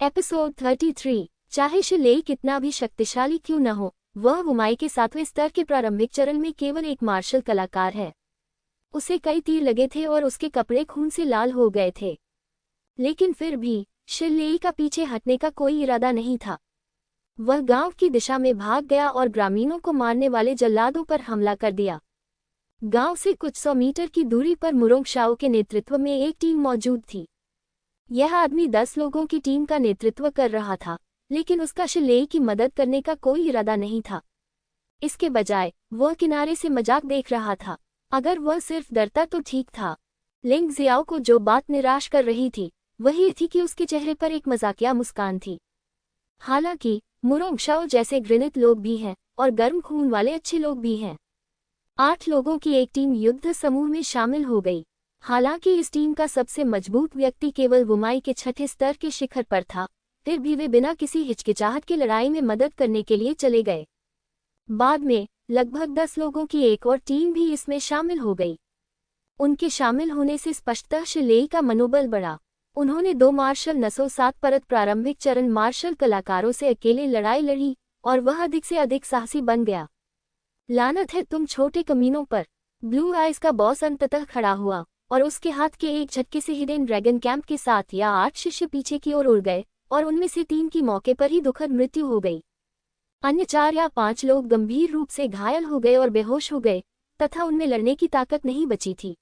Episode 33। चाहे शिलेई कितना भी शक्तिशाली क्यों न हो, वह वुमाई के 7वें स्तर के प्रारंभिक चरण में केवल एक मार्शल कलाकार है। उसे कई तीर लगे थे और उसके कपड़े खून से लाल हो गए थे, लेकिन फिर भी शिलेई का पीछे हटने का कोई इरादा नहीं था। वह गांव की दिशा में भाग गया और ग्रामीणों को मारने वाले जल्लादों पर हमला कर दिया। गांव से कुछ 100 मीटर की दूरी पर मुरोंग शाओ के नेतृत्व में एक टीम मौजूद थी। यह आदमी 10 लोगों की टीम का नेतृत्व कर रहा था, लेकिन उसका शिलेई की मदद करने का कोई इरादा नहीं था। इसके बजाय वह किनारे से मजाक देख रहा था। अगर वह सिर्फ डरता तो ठीक था। लिंग जियाओ को जो बात निराश कर रही थी वही थी कि उसके चेहरे पर एक मजाकिया मुस्कान थी। हालांकि मुरोंग शाओ जैसे घृणित लोग भी हैं और गर्म खून वाले अच्छे लोग भी हैं। 8 लोगों की एक टीम युद्ध समूह में शामिल हो गई। हालांकि इस टीम का सबसे मजबूत व्यक्ति केवल वुमाई के 6ठे स्तर के शिखर पर था, फिर भी वे बिना किसी हिचकिचाहट के लड़ाई में मदद करने के लिए चले गए। बाद में लगभग 10 लोगों की एक और टीम भी इसमें शामिल हो गई। उनके शामिल होने से स्पष्टतः शिलेई का मनोबल बढ़ा। उन्होंने 2 मार्शल नसों 7 परत प्रारंभिक चरण मार्शल कलाकारों से अकेले लड़ाई लड़ी और वह अधिक से अधिक साहसी बन गया। लानत है तुम छोटे कमीनों पर। ब्लू आइज का बॉस अंततः खड़ा हुआ और उसके हाथ के एक झटके से हिडन ड्रैगन कैंप के 7 या 8 शिष्य पीछे की ओर उड़ गए और उनमें से 3 की मौके पर ही दुखद मृत्यु हो गई। अन्य 4 या 5 लोग गंभीर रूप से घायल हो गए और बेहोश हो गए तथा उनमें लड़ने की ताकत नहीं बची थी।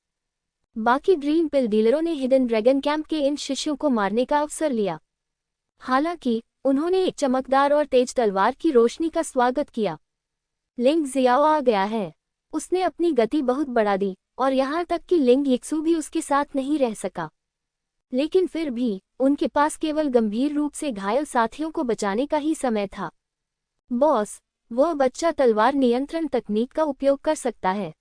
बाकी ड्रीम पिल डीलरों ने हिडन ड्रैगन कैंप के इन शिष्यों को मारने का अवसर लिया। हालांकि उन्होंने एक चमकदार और तेज तलवार की रोशनी का स्वागत किया। लिंग जियाओ आ गया है। उसने अपनी गति बहुत बढ़ा दी और यहाँ तक कि लिंग यिक्सू भी उसके साथ नहीं रह सका। लेकिन फिर भी उनके पास केवल गंभीर रूप से घायल साथियों को बचाने का ही समय था। बॉस, वह बच्चा तलवार नियंत्रण तकनीक का उपयोग कर सकता है,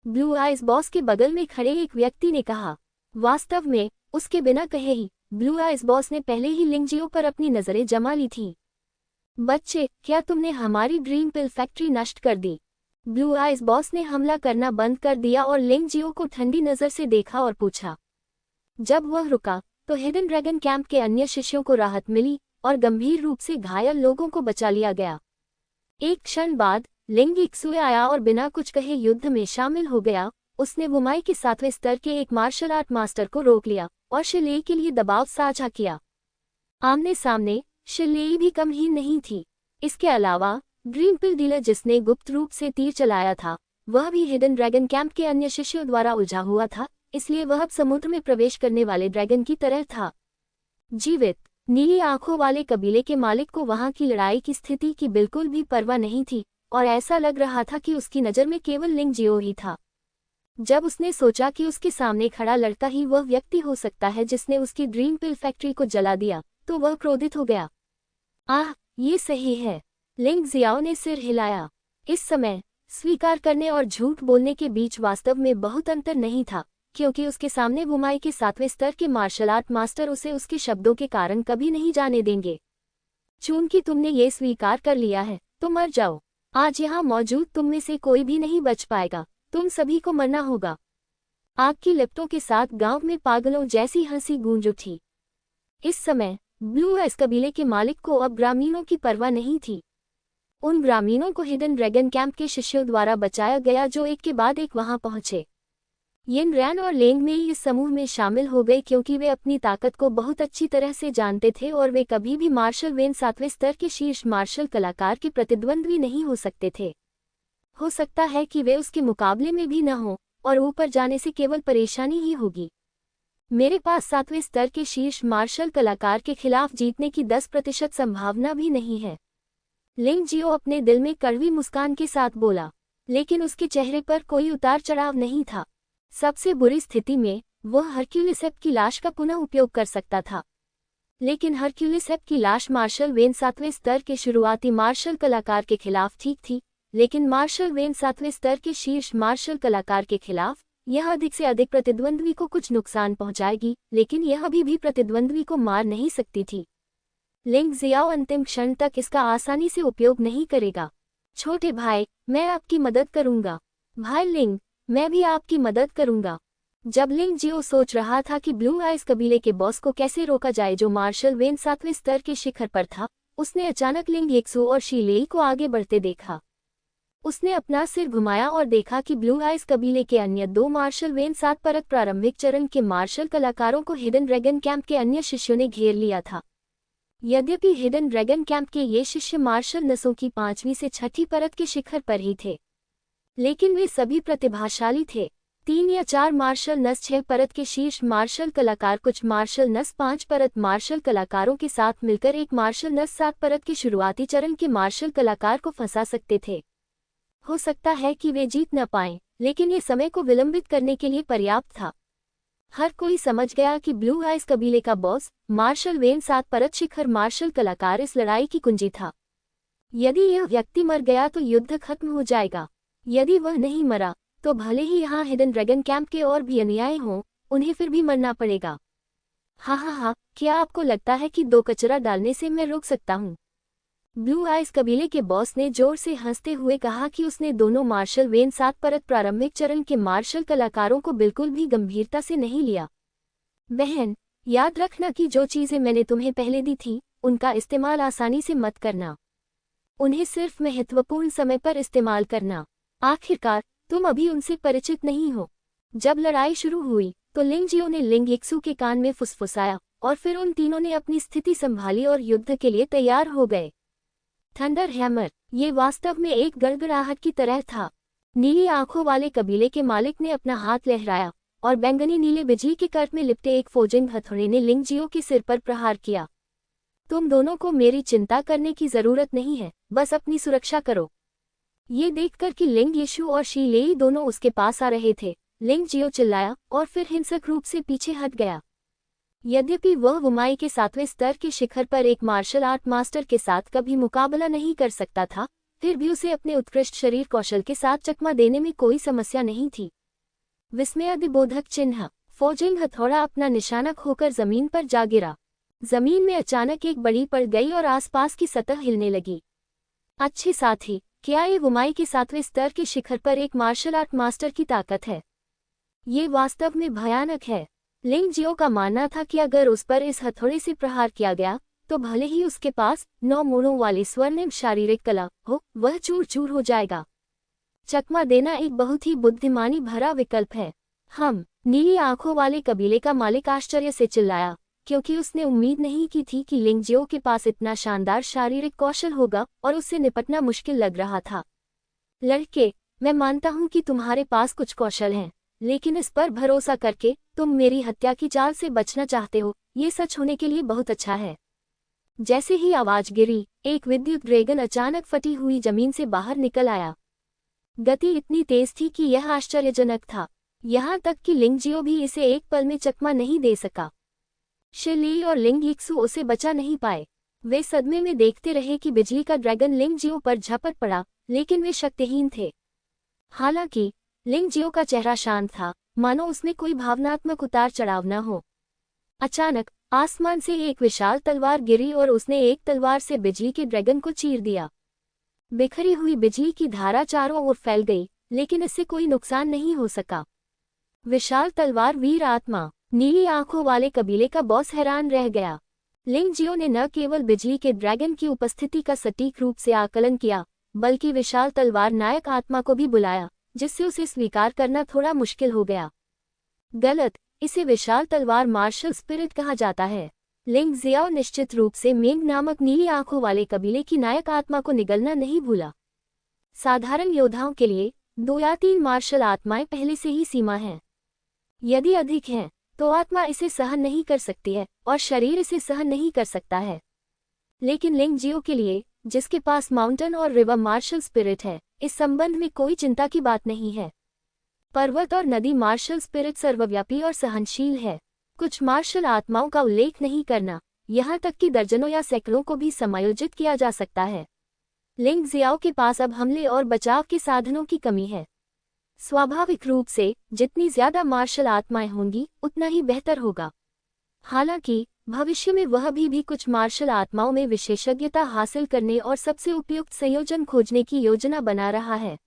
ब्लू आइज बॉस के बगल में खड़े एक व्यक्ति ने कहा। वास्तव में उसके बिना कहे ही ब्लू आइज बॉस ने पहले ही लिंगजियो पर अपनी नजरें जमा ली थीं। बच्चे, क्या तुमने हमारी ड्रीम पिल फैक्ट्री नष्ट कर दी? ब्लू आइज बॉस ने हमला करना बंद कर दिया और लिंगजियो को ठंडी नजर से देखा और पूछा। जब वह रुका तो हिडन ड्रैगन कैंप के अन्य शिष्यों को राहत मिली और गंभीर रूप से घायल लोगों को बचा लिया गया। एक क्षण बाद लिंग यिक्सू आया और बिना कुछ कहे युद्ध में शामिल हो गया। उसने वुमाई के 7वें स्तर के एक मार्शल आर्ट मास्टर को रोक लिया और शिलेई के लिए दबाव साझा किया। आमने सामने शिलेई भी कम ही नहीं थी। इसके अलावा ड्रीम पिल डीलर जिसने गुप्त रूप से तीर चलाया था, वह भी हिडन ड्रैगन कैंप के अन्य शिष्यों द्वारा उलझा हुआ था, इसलिए वह अब समुद्र में प्रवेश करने वाले ड्रैगन की तरह था। जीवित नीली आंखों वाले कबीले के मालिक को वहां की लड़ाई की स्थिति की बिल्कुल भी परवाह नहीं थी और ऐसा लग रहा था कि उसकी नज़र में केवल लिंगजियो ही था। जब उसने सोचा कि उसके सामने खड़ा लड़का ही वह व्यक्ति हो सकता है जिसने उसकी ड्रीम पिल फैक्ट्री को जला दिया, तो वह क्रोधित हो गया। आह, ये सही है। लिंग जियाओ ने सिर हिलाया। इस समय स्वीकार करने और झूठ बोलने के बीच वास्तव में बहुत अंतर नहीं था, क्योंकि उसके सामने वुमाई के 7वें स्तर के मार्शल आर्ट मास्टर उसे उसके शब्दों के कारण कभी नहीं जाने देंगे। चूंकि तुमने ये स्वीकार कर लिया है तो मर जाओ। आज यहाँ मौजूद तुम में से कोई भी नहीं बच पाएगा। तुम सभी को मरना होगा। आग की लिपटों के साथ गांव में पागलों जैसी हंसी गूंज उठी। इस समय ब्लू आइज कबीले के मालिक को अब ग्रामीणों की परवाह नहीं थी। उन ग्रामीणों को हिडन ड्रैगन कैंप के शिष्यों द्वारा बचाया गया जो एक के बाद एक वहां पहुंचे। यिन रैन और लेंग में इस समूह में शामिल हो गए क्योंकि वे अपनी ताकत को बहुत अच्छी तरह से जानते थे और वे कभी भी मार्शल वेन 7वें स्तर के शीर्ष मार्शल कलाकार के प्रतिद्वंद्वी नहीं हो सकते थे। हो सकता है कि वे उसके मुकाबले में भी न हों और ऊपर जाने से केवल परेशानी ही होगी। मेरे पास 7वें स्तर के शीर्ष मार्शल कलाकार के खिलाफ जीतने की 10% संभावना भी नहीं है। लिंगजियो अपने दिल में कड़वी मुस्कान के साथ बोला, लेकिन उसके चेहरे पर कोई उतार चढ़ाव नहीं था। सबसे बुरी स्थिति में वह हरक्यूलिसेप की लाश का पुनः उपयोग कर सकता था, लेकिन हरक्यूलिसेप की लाश मार्शल वेन 7वें स्तर के शुरुआती मार्शल कलाकार के खिलाफ ठीक थी, लेकिन मार्शल वेन 7वें स्तर के शीर्ष मार्शल कलाकार के खिलाफ यह अधिक से अधिक प्रतिद्वंद्वी को कुछ नुकसान पहुंचाएगी, लेकिन यह अभी भी प्रतिद्वंद्वी को मार नहीं सकती थी। लिंग जियाओ अंतिम क्षण तक इसका आसानी से उपयोग नहीं करेगा। छोटे भाई, मैं आपकी मदद करूंगा। भाई लिंग, मैं भी आपकी मदद करूंगा। जब लिंग जियो सोच रहा था कि ब्लू आइज कबीले के बॉस को कैसे रोका जाए जो मार्शल वेन 7वें स्तर के शिखर पर था, उसने अचानक लिंग येक्सू और शी लेई को आगे बढ़ते देखा। उसने अपना सिर घुमाया और देखा कि ब्लू आइज कबीले के अन्य 2 मार्शल वेन 7 परत प्रारंभिक चरण के मार्शल कलाकारों को हिडन ड्रैगन कैंप के अन्य शिष्यों ने घेर लिया था। यद्यपि हिडन ड्रैगन कैंप के ये शिष्य मार्शल नसों की 5वीं से 6ठी परत के शिखर पर ही थे, लेकिन वे सभी प्रतिभाशाली थे। 3 या 4 मार्शल नस 6 परत के शीर्ष मार्शल कलाकार कुछ मार्शल नस 5 परत मार्शल कलाकारों के साथ मिलकर एक मार्शल नस 7 परत के शुरुआती चरण के मार्शल कलाकार को फंसा सकते थे। हो सकता है कि वे जीत न पाएं, लेकिन ये समय को विलंबित करने के लिए पर्याप्त था। हर कोई समझ गया कि ब्लू आइज कबीले का बॉस मार्शल वेन 7 परत शिखर मार्शल कलाकार इस लड़ाई की कुंजी था। यदि यह व्यक्ति मर गया तो युद्ध खत्म हो जाएगा। यदि वह नहीं मरा तो भले ही यहाँ हिडन ड्रैगन कैंप के और भी अनुयायी हों, उन्हें फिर भी मरना पड़ेगा। हा, क्या आपको लगता है कि 2 कचरा डालने से मैं रोक सकता हूँ? ब्लू आइज कबीले के बॉस ने जोर से हंसते हुए कहा कि उसने दोनों मार्शल वेन 7 परत प्रारंभिक चरण के मार्शल कलाकारों को बिल्कुल भी गंभीरता से नहीं लिया। बहन, याद रखना कि जो चीजें मैंने तुम्हें पहले दी थी, उनका इस्तेमाल आसानी से मत करना। उन्हें सिर्फ महत्वपूर्ण समय पर इस्तेमाल करना। आखिरकार तुम अभी उनसे परिचित नहीं हो। जब लड़ाई शुरू हुई तो लिंग जियो ने लिंग येक्सू के कान में फुसफुसाया और फिर उन तीनों ने अपनी स्थिति संभाली और युद्ध के लिए तैयार हो गए। थंडर हैमर, ये वास्तव में एक गड़गड़ाहट की तरह था। नीली आंखों वाले कबीले के मालिक ने अपना हाथ लहराया और बैंगनी नीले बिजली के कर्ट में लिपटे एक फोजिंग हथौड़े ने लिंग जियो के सिर पर प्रहार किया। तुम दोनों को मेरी चिंता करने की जरूरत नहीं है, बस अपनी सुरक्षा करो। ये देखकर कि लिंग येशु और शी लेई दोनों उसके पास आ रहे थे, लिंग जियो चिल्लाया और फिर हिंसक रूप से पीछे हट गया। यद्यपि वह वुमाई के 7वें स्तर के शिखर पर एक मार्शल आर्ट मास्टर के साथ कभी मुकाबला नहीं कर सकता था, फिर भी उसे अपने उत्कृष्ट शरीर कौशल के साथ चकमा देने में कोई समस्या नहीं थी। विस्मयादिबोधक चिन्ह, फोजिंग हथौड़ा अपना निशाना खोकर जमीन पर जा गिरा। जमीन में अचानक एक बड़ी पड़ गई और आसपास की सतह हिलने लगी। अच्छे साथी, क्या ये वुमाई के 7वें स्तर के शिखर पर एक मार्शल आर्ट मास्टर की ताकत है? ये वास्तव में भयानक है। लिंग जियो का मानना था कि अगर उस पर इस हथौड़े से प्रहार किया गया तो भले ही उसके पास 9 मोड़ों वाली स्वर्णिम शारीरिक कला हो, वह चूर चूर हो जाएगा। चकमा देना एक बहुत ही बुद्धिमानी भरा विकल्प है। नीली आंखों वाले कबीले का मालिक आश्चर्य से चिल्लाया, क्योंकि उसने उम्मीद नहीं की थी कि लिंग जियो के पास इतना शानदार शारीरिक कौशल होगा और उससे निपटना मुश्किल लग रहा था। लड़के, मैं मानता हूं कि तुम्हारे पास कुछ कौशल हैं, लेकिन इस पर भरोसा करके तुम मेरी हत्या की चाल से बचना चाहते हो, ये सच होने के लिए बहुत अच्छा है। जैसे ही आवाज गिरी, एक विद्युत ड्रैगन अचानक फटी हुई जमीन से बाहर निकल आया। गति इतनी तेज थी कि यह आश्चर्यजनक था, यहाँ तक कि लिंग जियो भी इसे एक पल में चकमा नहीं दे सका। शी लेई और लिंग येक्सू उसे बचा नहीं पाए। वे सदमे में देखते रहे कि बिजली का ड्रैगन लिंग जियो पर झपट पड़ा, लेकिन वे शक्तिहीन थे। हालांकि लिंग जियो का चेहरा शांत था, मानो उसमें कोई भावनात्मक उतार चढ़ाव न हो। अचानक आसमान से एक विशाल तलवार गिरी और उसने एक तलवार से बिजली के ड्रैगन को चीर दिया। बिखरी हुई बिजली की धारा चारों ओर फैल गई, लेकिन इससे कोई नुकसान नहीं हो सका। विशाल तलवार वीर आत्मा, नीली आंखों वाले कबीले का बॉस हैरान रह गया। लिंग जियो ने न केवल बिजली के ड्रैगन की उपस्थिति का सटीक रूप से आकलन किया, बल्कि विशाल तलवार नायक आत्मा को भी बुलाया, जिससे उसे स्वीकार करना थोड़ा मुश्किल हो गया। गलत, इसे विशाल तलवार मार्शल स्पिरिट कहा जाता है। लिंग जियाओ निश्चित रूप से मेंग नामक नीली आंखों वाले कबीले की नायक आत्मा को निगलना नहीं भूला। साधारण योद्धाओं के लिए 2 या 3 मार्शल आत्माएं पहले से ही सीमा हैं। यदि अधिक हैं, तो आत्मा इसे सहन नहीं कर सकती है और शरीर इसे सहन नहीं कर सकता है। लेकिन लिंग जियो के लिए, जिसके पास माउंटेन और रिवर मार्शल स्पिरिट है, इस संबंध में कोई चिंता की बात नहीं है। पर्वत और नदी मार्शल स्पिरिट सर्वव्यापी और सहनशील है। कुछ मार्शल आत्माओं का उल्लेख नहीं करना, यहाँ तक कि दर्जनों या सैकड़ों को भी समायोजित किया जा सकता है। लिंग जियाओ के पास अब हमले और बचाव के साधनों की कमी है। स्वाभाविक रूप से जितनी ज्यादा मार्शल आत्माएं होंगी, उतना ही बेहतर होगा। हालांकि भविष्य में वह भी कुछ मार्शल आत्माओं में विशेषज्ञता हासिल करने और सबसे उपयुक्त संयोजन खोजने की योजना बना रहा है।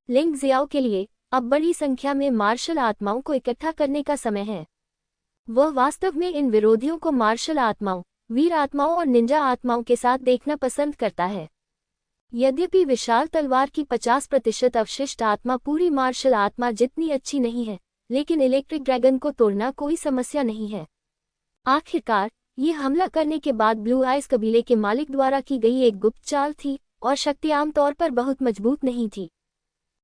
लिंग जियाओ के लिए अब बड़ी संख्या में मार्शल आत्माओं को इकट्ठा करने का समय है। वह वास्तव में इन विरोधियों को मार्शल आत्माओं, वीर आत्माओं और निंजा आत्माओं के साथ देखना पसंद करता है। यद्यपि विशाल तलवार की 50% अवशिष्ट आत्मा पूरी मार्शल आत्मा जितनी अच्छी नहीं है, लेकिन इलेक्ट्रिक ड्रैगन को तोड़ना कोई समस्या नहीं है। आखिरकार ये हमला करने के बाद ब्लू आइज कबीले के मालिक द्वारा की गई एक गुप्त चाल थी और शक्ति आमतौर पर बहुत मजबूत नहीं थी।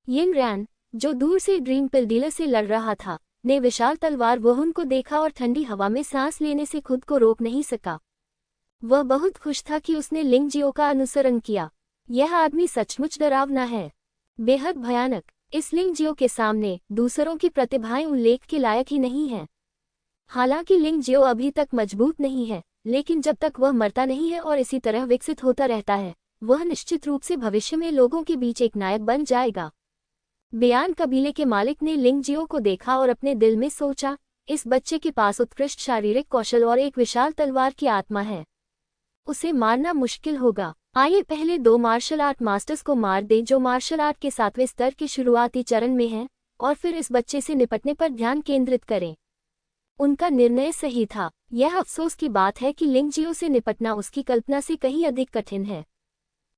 यिन रैन, जो दूर से ड्रीम पिल डीलर से लड़ रहा था, ने विशाल तलवार वहुन को देखा और ठंडी हवा में सांस लेने से खुद को रोक नहीं सका। वह बहुत खुश था कि उसने लिंग जियो का अनुसरण किया। यह आदमी सचमुच डरावना है, बेहद भयानक। इस लिंग जियो के सामने दूसरों की प्रतिभाएं उल्लेख के लायक ही नहीं हैं। हालांकि लिंग जियो अभी तक मजबूत नहीं है, लेकिन जब तक वह मरता नहीं है और इसी तरह विकसित होता रहता है, वह निश्चित रूप से भविष्य में लोगों के बीच एक नायक बन जाएगा। बेयान कबीले के मालिक ने लिंग जियो को देखा और अपने दिल में सोचा, इस बच्चे के पास उत्कृष्ट शारीरिक कौशल और एक विशाल तलवार की आत्मा है। उसे मारना मुश्किल होगा। आइए पहले 2 मार्शल आर्ट मास्टर्स को मार दें जो मार्शल आर्ट के 7वें स्तर के शुरुआती चरण में हैं, और फिर इस बच्चे से निपटने पर ध्यान केंद्रित करें। उनका निर्णय सही था। यह अफसोस की बात है कि लिंग जियो से निपटना उसकी कल्पना से कहीं अधिक कठिन है।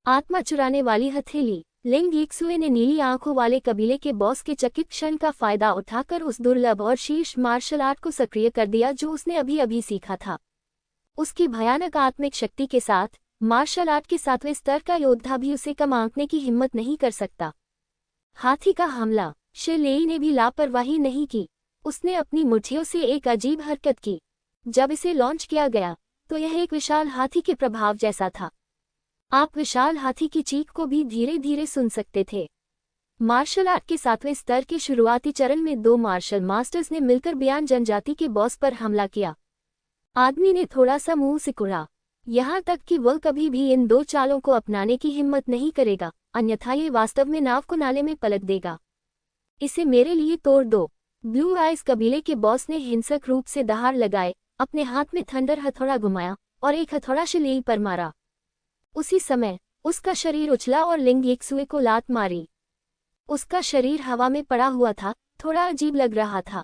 आत्मा चुराने वाली हथेली। लिंग यिक्सुए ने नीली आंखों वाले कबीले के बॉस के चकित क्षण का फायदा उठाकर उस दुर्लभ और शीर्ष मार्शल आर्ट को सक्रिय कर दिया जो उसने अभी अभी सीखा था। उसकी भयानक आत्मिक शक्ति के साथ मार्शल आर्ट के 7वें स्तर का योद्धा भी उसे कम आंकने की हिम्मत नहीं कर सकता। हाथी का हमला। शिलेई ने भी लापरवाही नहीं की। उसने अपनी मुट्ठियों से एक अजीब हरकत की। जब इसे लॉन्च किया गया तो यह एक विशाल हाथी के प्रभाव जैसा था। आप विशाल हाथी की चीख को भी धीरे धीरे सुन सकते थे। मार्शल आर्ट के 7वें स्तर के शुरुआती चरण में 2 मार्शल मास्टर्स ने मिलकर बेयान जनजाति के बॉस पर हमला किया। आदमी ने थोड़ा सा मुंह सिकुड़ा, यहाँ तक कि वह कभी भी इन 2 चालों को अपनाने की हिम्मत नहीं करेगा, अन्यथा ये वास्तव में नाव को नाले में पलट देगा। इसे मेरे लिए तोड़ दो। ब्लू आइज कबीले के बॉस ने हिंसक रूप से दहाड़ लगाए, अपने हाथ में थंडर हथौड़ा घुमाया और एक हथौड़ा शिलेई पर मारा। उसी समय उसका शरीर उछला और लिंग यिक्सुए को लात मारी। उसका शरीर हवा में पड़ा हुआ था, थोड़ा अजीब लग रहा था।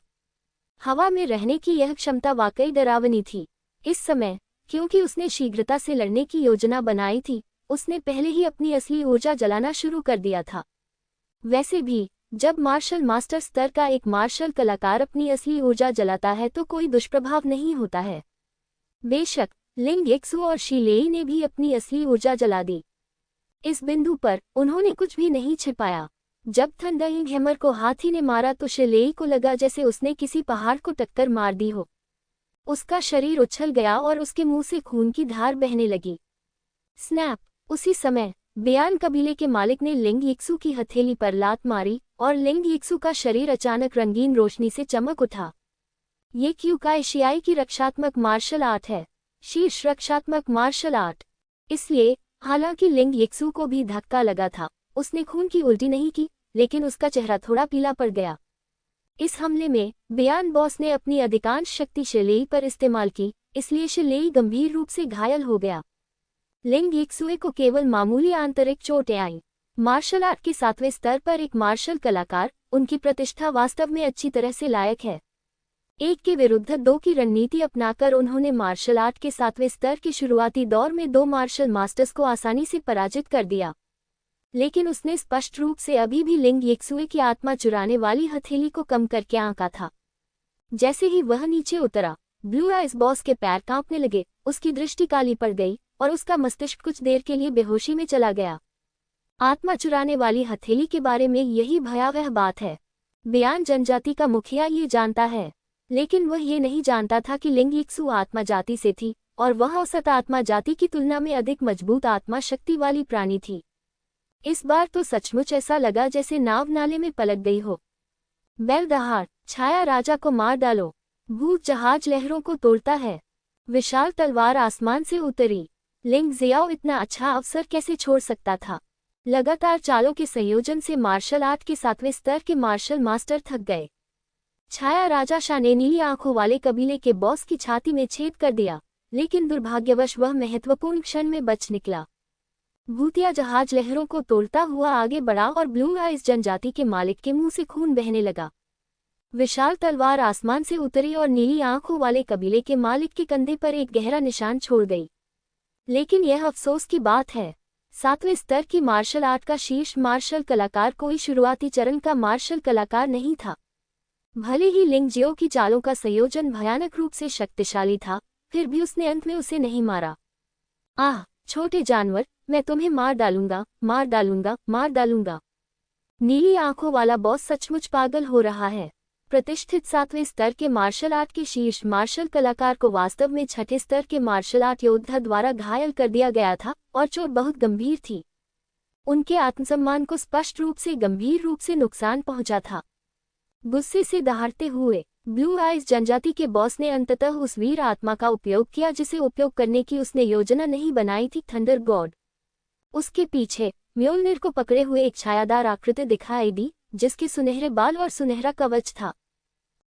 हवा में रहने की यह क्षमता वाकई डरावनी थी। इस समय, क्योंकि उसने शीघ्रता से लड़ने की योजना बनाई थी, उसने पहले ही अपनी असली ऊर्जा जलाना शुरू कर दिया था। वैसे भी, जब मार्शल मास्टर स्तर का एक मार्शल कलाकार अपनी असली ऊर्जा जलाता है तो कोई दुष्प्रभाव नहीं होता है। बेशक, लिंग यिक्सु और शिलेई ने भी अपनी असली ऊर्जा जला दी। इस बिंदु पर उन्होंने कुछ भी नहीं छिपाया। जब थंडरिंग हैमर को हाथी ने मारा तो शिलेई को लगा जैसे उसने किसी पहाड़ को टक्कर मार दी हो। उसका शरीर उछल गया और उसके मुंह से खून की धार बहने लगी। स्नैप! उसी समय बेयान कबीले के मालिक ने लिंग यिक्सु की हथेली पर लात मारी और लिंग यिक्सु का शरीर अचानक रंगीन रोशनी से चमक उठा। ये क्यूका एशियाई की रक्षात्मक मार्शल आर्ट है, शीर्ष रक्षात्मक मार्शल आर्ट। इसलिए, हालांकि लिंग यिक्सु को भी धक्का लगा था, उसने खून की उल्टी नहीं की, लेकिन उसका चेहरा थोड़ा पीला पड़ गया। इस हमले में बेयान बॉस ने अपनी अधिकांश शक्ति शिलेई पर इस्तेमाल की, इसलिए शिलेई गंभीर रूप से घायल हो गया। लिंग यिक्सुए को केवल मामूली आंतरिक चोटें आईं। मार्शल आर्ट के 7वें स्तर पर एक मार्शल कलाकार, उनकी प्रतिष्ठा वास्तव में अच्छी तरह से लायक है। 1 के विरुद्ध 2 की रणनीति अपनाकर उन्होंने मार्शल आर्ट के 7वें स्तर के शुरुआती दौर में 2 मार्शल मास्टर्स को आसानी से पराजित कर दिया। लेकिन उसने स्पष्ट रूप से अभी भी लिंग यिक्सुए की आत्मा चुराने वाली हथेली को कम करके आंका था। जैसे ही वह नीचे उतरा, ब्लू आइज बॉस के पैर कांपने लगे, उसकी दृष्टि काली पड़ गई और उसका मस्तिष्क कुछ देर के लिए बेहोशी में चला गया। आत्मा चुराने वाली हथेली के बारे में यही भयावह बात है। बेयान जनजाति का मुखिया ये जानता है, लेकिन वह ये नहीं जानता था कि लिंग यिक्सु आत्मा जाति से थी और वह औसत आत्मा जाति की तुलना में अधिक मजबूत आत्मा शक्ति वाली प्राणी थी। इस बार तो सचमुच ऐसा लगा जैसे नाव नाले में पलट गई हो। बेल दहाड़! छाया राजा को मार डालो। भूत जहाज लहरों को तोड़ता है। विशाल तलवार आसमान से उतरी। लिंग जियाओ इतना अच्छा अवसर कैसे छोड़ सकता था। लगातार चालों के संयोजन से मार्शल आर्ट के 7वें स्तर के मार्शल मास्टर थक गए। छाया राजा शाह ने नीली आंखों वाले कबीले के बॉस की छाती में छेद कर दिया, लेकिन दुर्भाग्यवश वह महत्वपूर्ण क्षण में बच निकला। भूतिया जहाज लहरों को तोड़ता हुआ आगे बढ़ा और ब्लू आइज जनजाति के मालिक के मुंह से खून बहने लगा। विशाल तलवार आसमान से उतरी और नीली आंखों वाले कबीले के मालिक के कंधे पर एक गहरा निशान छोड़ गई। लेकिन यह अफसोस की बात है, 7वें स्तर की मार्शल आर्ट का शीर्ष मार्शल कलाकार कोई शुरुआती चरण का मार्शल कलाकार नहीं था। भले ही लिंग जियो की चालों का संयोजन भयानक रूप से शक्तिशाली था, फिर भी उसने अंत में उसे नहीं मारा। आह छोटे जानवर, मैं तुम्हें मार डालूंगा, मार डालूंगा, मार डालूंगा। नीली आंखों वाला बॉस सचमुच पागल हो रहा है। प्रतिष्ठित 7वें स्तर के मार्शल आर्ट के शीर्ष मार्शल कलाकार को वास्तव में 6ठे स्तर के मार्शल आर्ट योद्धा द्वारा घायल कर दिया गया था और चोट बहुत गंभीर थी। उनके आत्मसम्मान को स्पष्ट रूप से गंभीर रूप से नुकसान पहुंचा था। गुस्से से दहाड़ते हुए ब्लू आइज जनजाति के बॉस ने अंततः उस वीर आत्मा का उपयोग किया जिसे उपयोग करने की उसने योजना नहीं बनाई थी, थंडर गॉड। उसके पीछे म्योल्निर को पकड़े हुए एक छायादार आकृति दिखाई दी, जिसके सुनहरे बाल और सुनहरा कवच था।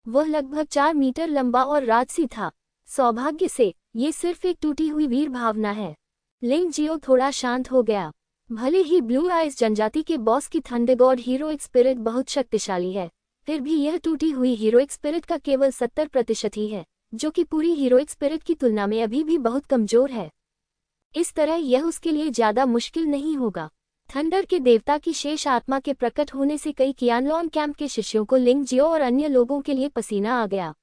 वह लगभग 4 मीटर लंबा और राजसी था। सौभाग्य से ये सिर्फ एक टूटी हुई वीर भावना है। लिंग जियो थोड़ा शांत हो गया। भले ही ब्लू आइज जनजाति के बॉस की थंडर गॉड हीरोइक स्पिरिट बहुत शक्तिशाली है, फिर भी यह टूटी हुई हीरोइक स्पिरिट का केवल 70% ही है, जो कि पूरी हीरोइक स्पिरिट की तुलना में अभी भी बहुत कमजोर है। इस तरह यह उसके लिए ज्यादा मुश्किल नहीं होगा। थंडर के देवता की शेष आत्मा के प्रकट होने से कई कियानलॉन कैंप के शिष्यों को लिंग जियो और अन्य लोगों के लिए पसीना आ गया।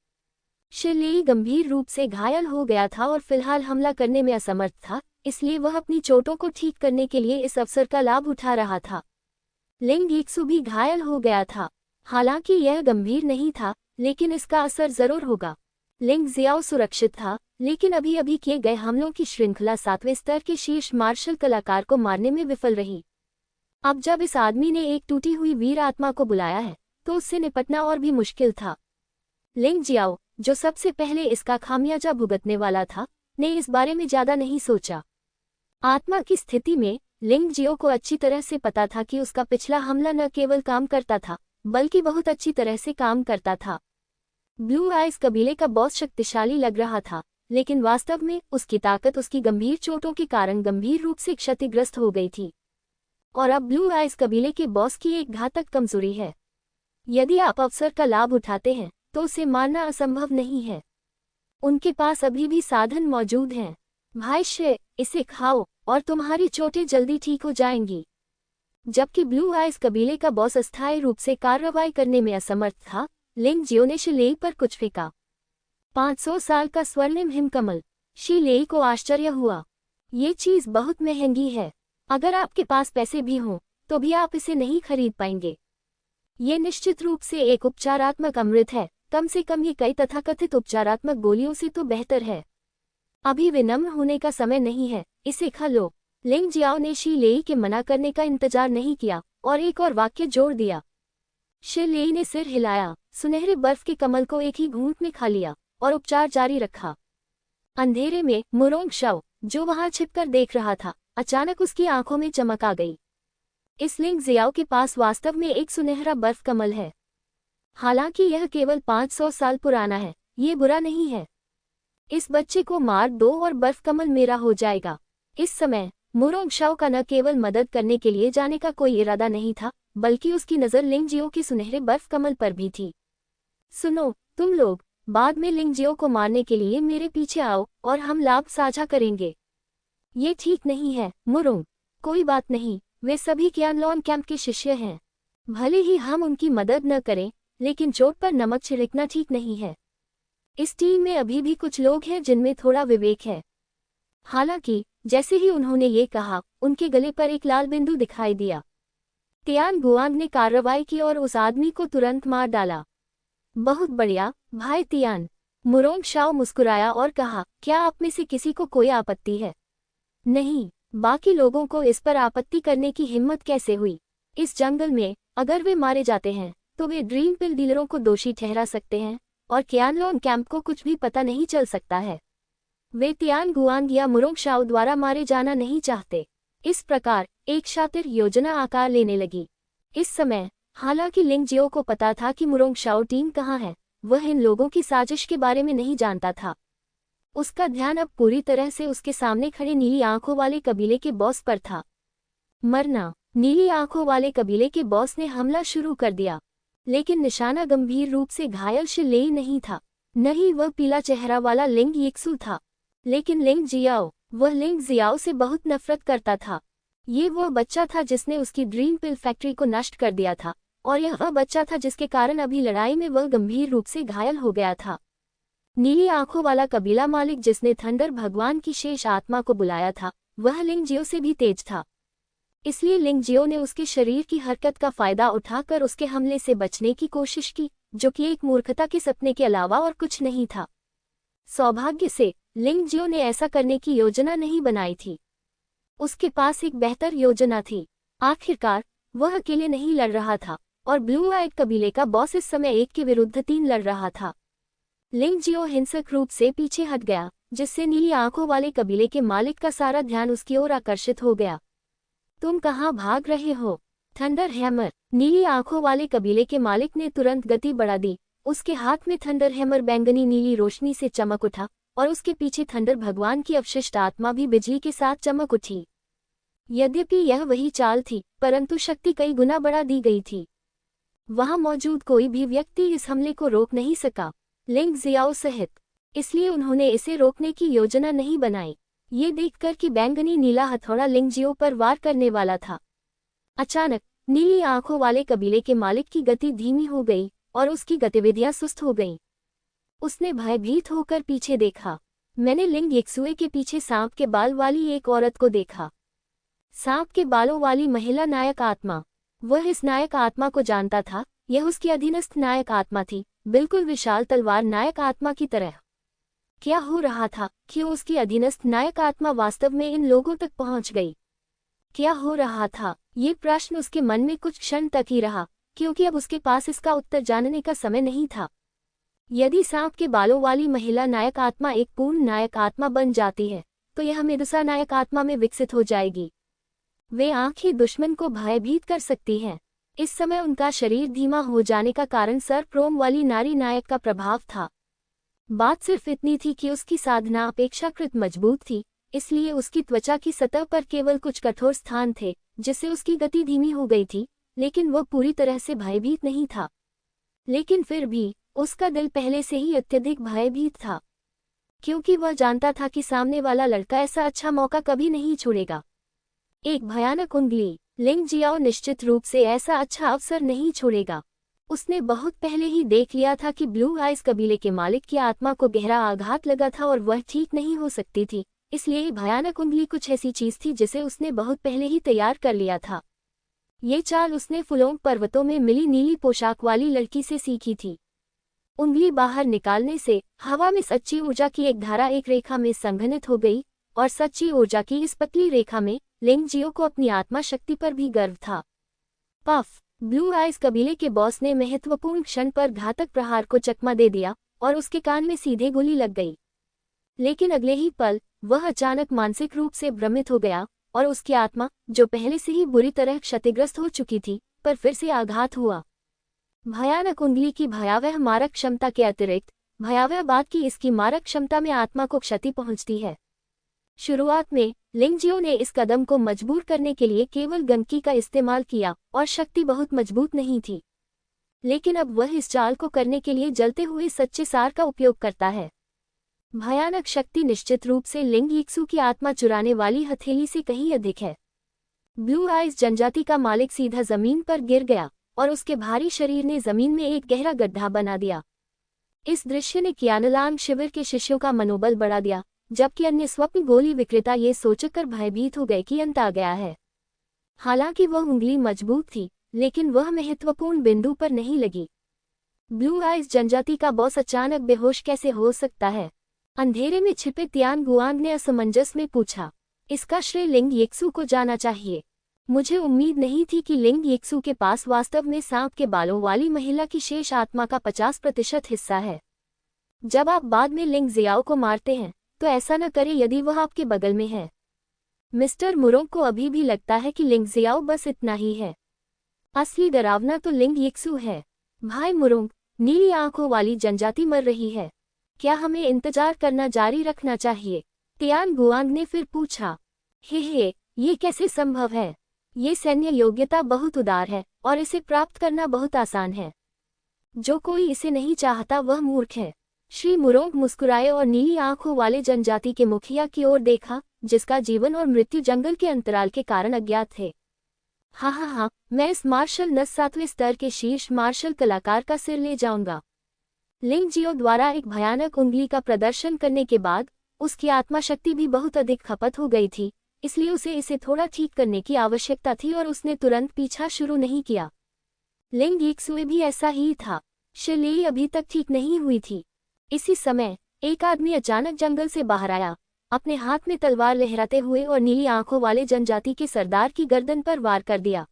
शिलेई गंभीर रूप से घायल हो गया था और फिलहाल हमला करने में असमर्थ था, इसलिए वह अपनी चोटों को ठीक करने के लिए इस अवसर का लाभ उठा रहा था। लिंग यीक्सु भी घायल हो गया था। हालांकि यह गंभीर नहीं था, लेकिन इसका असर जरूर होगा। लिंग जियाओ सुरक्षित था, लेकिन अभी अभी किए गए हमलों की श्रृंखला 7वें स्तर के शीर्ष मार्शल कलाकार को मारने में विफल रही। अब जब इस आदमी ने एक टूटी हुई वीर आत्मा को बुलाया है, तो उससे निपटना और भी मुश्किल था। लिंग जियाओ, जो सबसे पहले इसका खामियाजा भुगतने वाला था, ने इस बारे में ज्यादा नहीं सोचा। आत्मा की स्थिति में लिंग जियो को अच्छी तरह से पता था कि उसका पिछला हमला न केवल काम करता था, बल्कि बहुत अच्छी तरह से काम करता था। ब्लू आइज कबीले का बॉस शक्तिशाली लग रहा था, लेकिन वास्तव में उसकी ताकत उसकी गंभीर चोटों के कारण गंभीर रूप से क्षतिग्रस्त हो गई थी। और अब ब्लू आइज कबीले के बॉस की एक घातक कमजोरी है। यदि आप अवसर का लाभ उठाते हैं, तो उसे मारना असंभव नहीं है। उनके पास अभी भी साधन मौजूद हैं। भाई, इसे खाओ और तुम्हारी चोटें जल्दी ठीक हो जाएंगी। जबकि ब्लू आइज कबीले का बॉस अस्थायी रूप से कार्रवाई करने में असमर्थ था, लिंग जियो ने शिलेई पर कुछ फेंका। 500 साल का स्वर्णिम हिमकमल। शिलेई को आश्चर्य हुआ। ये चीज बहुत महंगी है। अगर आपके पास पैसे भी हों, तो भी आप इसे नहीं खरीद पाएंगे। ये निश्चित रूप से एक उपचारात्मक अमृत है, कम से कम ये कई तथाकथित उपचारात्मक गोलियों से तो बेहतर है। अभी विनम्र होने का समय नहीं है, इसे खा लो। लिंग जियाओ ने शिलेई के मना करने का इंतजार नहीं किया और एक और वाक्य जोड़ दिया। शिलेई ने सिर हिलाया, सुनहरे बर्फ के कमल को एक ही घूंट में खा लिया और उपचार जारी रखा। अंधेरे में मुरोंग शाओ, जो वहां छिपकर देख रहा था, अचानक उसकी आंखों में चमक आ गई। इस लिंग जियाओ के पास वास्तव में एक सुनहरा बर्फ कमल है। हालांकि यह केवल 500 साल पुराना है, ये बुरा नहीं है। इस बच्चे को मार दो और बर्फ कमल मेरा हो जाएगा। इस समय मुरोंग शाओ का न केवल मदद करने के लिए जाने का कोई इरादा नहीं था, बल्कि उसकी नज़र लिंग जियो के सुनहरे बर्फ कमल पर भी थी। सुनो तुम लोग, बाद में लिंग जियो को मारने के लिए मेरे पीछे आओ और हम लाभ साझा करेंगे। ये ठीक नहीं है मुरोंग। कोई बात नहीं, वे सभी कियानलॉन कैंप के शिष्य हैं। भले ही हम उनकी मदद न करें, लेकिन चोट पर नमक छिड़कना ठीक नहीं है। इस टीम में अभी भी कुछ लोग हैं जिनमें थोड़ा विवेक है। हालांकि जैसे ही उन्होंने ये कहा, उनके गले पर एक लाल बिंदु दिखाई दिया। तियान गुआंग ने कार्रवाई की और उस आदमी को तुरंत मार डाला। बहुत बढ़िया भाई तियान। मुरोंग शाओ मुस्कुराया और कहा, क्या आप में से किसी को कोई आपत्ति है? नहीं। बाकी लोगों को इस पर आपत्ति करने की हिम्मत कैसे हुई? इस जंगल में अगर वे मारे जाते हैं, तो वे ड्रीम पिल डीलरों को दोषी ठहरा सकते हैं और कियानलॉन कैंप को कुछ भी पता नहीं चल सकता है। वे तियान गुआंग या मुरोंग शाओ द्वारा मारे जाना नहीं चाहते। इस प्रकार एक शातिर योजना आकार लेने लगी। इस समय हालांकि लिंग जियो को पता था कि मुरोंग शाओ टीम कहाँ है, वह इन लोगों की साजिश के बारे में नहीं जानता था। उसका ध्यान अब पूरी तरह से उसके सामने खड़े नीली आंखों वाले कबीले के बॉस पर था। मरना। नीली आंखों वाले कबीले के बॉस ने हमला शुरू कर दिया, लेकिन निशाना गंभीर रूप से घायल शिलेई नहीं था, न ही वह पीला चेहरा वाला लिंग यिक्सू था, लेकिन लिंग जियाओ। वह लिंग जियाओ से बहुत नफरत करता था। ये वह बच्चा था जिसने उसकी ड्रीम पिल फैक्ट्री को नष्ट कर दिया था, और यह वह बच्चा था जिसके कारण अभी लड़ाई में वह गंभीर रूप से घायल हो गया था। नीली आंखों वाला कबीला मालिक जिसने थंडर भगवान की शेष आत्मा को बुलाया था, वह लिंग जियो से भी तेज था। इसलिए लिंग जियो ने उसके शरीर की हरकत का फायदा उठाकर उसके हमले से बचने की कोशिश की, जो कि एक मूर्खता के सपने के अलावा और कुछ नहीं था। सौभाग्य से लिंग जियो ने ऐसा करने की योजना नहीं बनाई थी। उसके पास एक बेहतर योजना थी। आखिरकार वह अकेले नहीं लड़ रहा था, और ब्लू आइड कबीले का बॉस इस समय 1 के विरुद्ध 3 लड़ रहा था। लिंग जियो हिंसक रूप से पीछे हट गया, जिससे नीली आंखों वाले कबीले के मालिक का सारा ध्यान उसकी ओर आकर्षित हो गया। तुम कहाँ भाग रहे हो? Thunder hammer. नीली आंखों वाले कबीले के मालिक ने तुरंत गति बढ़ा दी। उसके हाथ में थंडर हैमर बैंगनी नीली रोशनी से चमक उठा, और उसके पीछे थंडर भगवान की अवशिष्ट आत्मा भी बिजली के साथ चमक उठी। यद्यपि यह वही चाल थी, परंतु शक्ति कई गुना बढ़ा दी गई थी। वहां मौजूद कोई भी व्यक्ति इस हमले को रोक नहीं सका, लिंग जियाओ सहित। इसलिए उन्होंने इसे रोकने की योजना नहीं बनाई, ये देखकर कि बैंगनी नीला हथौड़ा लिंग जियो पर वार करने वाला था। अचानक नीली आंखों वाले कबीले के मालिक की गति धीमी हो गई, और उसकी गतिविधियां सुस्त हो गईं। उसने भयभीत होकर पीछे देखा। मैंने लिंग यिक्सुए के पीछे सांप के बाल वाली एक औरत को देखा। सांप के बालों वाली महिला नायक आत्मा। वह इस नायक आत्मा को जानता था। यह उसकी अधीनस्थ नायक आत्मा थी, बिल्कुल विशाल तलवार नायक आत्मा की तरह। क्या हो रहा था? क्यों उसकी अधीनस्थ नायक आत्मा वास्तव में इन लोगों तक पहुंच गई? क्या हो रहा था? ये प्रश्न उसके मन में कुछ क्षण तक ही रहा, क्योंकि अब उसके पास इसका उत्तर जानने का समय नहीं था। यदि सांप के बालों वाली महिला नायक आत्मा एक पूर्ण नायक आत्मा बन जाती है, तो यह मेदुसा नायक आत्मा में विकसित हो जाएगी। वे आंखें दुश्मन को भयभीत कर सकती हैं। इस समय उनका शरीर धीमा हो जाने का कारण सर्परोम वाली नारी नायक का प्रभाव था। बात सिर्फ इतनी थी कि उसकी साधना अपेक्षाकृत मजबूत थी, इसलिए उसकी त्वचा की सतह पर केवल कुछ कठोर स्थान थे, जिससे उसकी गति धीमी हो गई थी, लेकिन वह पूरी तरह से भयभीत नहीं था। लेकिन फिर भी उसका दिल पहले से ही अत्यधिक भयभीत था, क्योंकि वह जानता था कि सामने वाला लड़का ऐसा अच्छा मौका कभी नहीं छोड़ेगा। एक भयानक उंगली। लिंग जियाओ निश्चित रूप से ऐसा अच्छा अवसर नहीं छोड़ेगा। उसने बहुत पहले ही देख लिया था कि ब्लू आइज कबीले के मालिक की आत्मा को गहरा आघात लगा था और वह ठीक नहीं हो सकती थी, इसलिए भयानक उंगली कुछ ऐसी चीज थी जिसे उसने बहुत पहले ही तैयार कर लिया था। ये चाल उसने फुलोंग पर्वतों में मिली नीली पोशाक वाली लड़की से सीखी थी। उंगली बाहर निकालने से हवा में सच्ची ऊर्जा की एक धारा एक रेखा में संघनित हो गई, और सच्ची ऊर्जा की इस पतली रेखा में लिंग जियो को अपनी आत्मा शक्ति पर भी गर्व था। पफ। ब्लू आइज कबीले के बॉस ने महत्वपूर्ण क्षण पर घातक प्रहार को चकमा दे दिया, और उसके कान में सीधे गोली लग गई। लेकिन अगले ही पल वह अचानक मानसिक रूप से भ्रमित हो गया, और उसकी आत्मा, जो पहले से ही बुरी तरह क्षतिग्रस्त हो चुकी थी, पर फिर से आघात हुआ। भयानक उंगली की भयावह मारक क्षमता के अतिरिक्त भयावह बात की इसकी मारक क्षमता में आत्मा को क्षति पहुंचती है। शुरुआत में लिंग जियो ने इस कदम को मजबूर करने के लिए केवल गंदगी का इस्तेमाल किया, और शक्ति बहुत मजबूत नहीं थी। लेकिन अब वह इस चाल को करने के लिए जलते हुए सच्चे सार का उपयोग करता है। भयानक शक्ति निश्चित रूप से लिंग यिक्सू की आत्मा चुराने वाली हथेली से कहीं अधिक है। ब्लू आइज जनजाति का मालिक सीधा जमीन पर गिर गया, और उसके भारी शरीर ने जमीन में एक गहरा गड्ढा बना दिया। इस दृश्य ने कियानलांग शिविर के शिष्यों का मनोबल बढ़ा दिया, जबकि अन्य स्वप्न गोली विक्रेता ये सोचकर भयभीत हो गए कि अंत आ गया है। हालांकि वह उंगली मजबूत थी, लेकिन वह महत्वपूर्ण बिंदु पर नहीं लगी। ब्लू आइज जनजाति का बॉस अचानक बेहोश कैसे हो सकता है? अंधेरे में छिपे तियान गुआंग ने असमंजस में पूछा। इसका श्रेय लिंग यिक्सू को जाना चाहिए। मुझे उम्मीद नहीं थी कि लिंग यिक्सू के पास वास्तव में सांप के बालों वाली महिला की शेष आत्मा का 50% हिस्सा है। जब आप बाद में लिंग जियाओ को मारते हैं, तो ऐसा न करें यदि वह आपके बगल में है। मिस्टर मुरोंग को अभी भी लगता है कि लिंग जियाओ बस इतना ही है। असली डरावना तो लिंग यिक्सू है। भाई मुरोंग, नीली आंखों वाली जनजाति मर रही है। क्या हमें इंतजार करना जारी रखना चाहिए? तियान गुआंग ने फिर पूछा। हे, ये कैसे संभव है? ये सैन्य योग्यता बहुत उदार है और इसे प्राप्त करना बहुत आसान है। जो कोई इसे नहीं चाहता वह मूर्ख है। श्री मुरोंग मुस्कुराए और नीली आंखों वाले जनजाति के मुखिया की ओर देखा, जिसका जीवन और मृत्यु जंगल के अंतराल के कारण अज्ञात थे। हाँ, मैं इस मार्शल नस 7वें स्तर के शीर्ष मार्शल कलाकार का सिर ले जाऊंगा। लिंग जियो द्वारा एक भयानक उंगली का प्रदर्शन करने के बाद उसकी आत्मा शक्ति भी बहुत अधिक खपत हो गई थी, इसलिए उसे इसे थोड़ा ठीक करने की आवश्यकता थी और उसने तुरंत पीछा शुरू नहीं किया। लिंग यिक्सुए भी ऐसा ही था। शिलेई अभी तक ठीक नहीं हुई थी। इसी समय एक आदमी अचानक जंगल से बाहर आया, अपने हाथ में तलवार लहराते हुए, और नीली आंखों वाले जनजाति के सरदार की गर्दन पर वार कर दिया।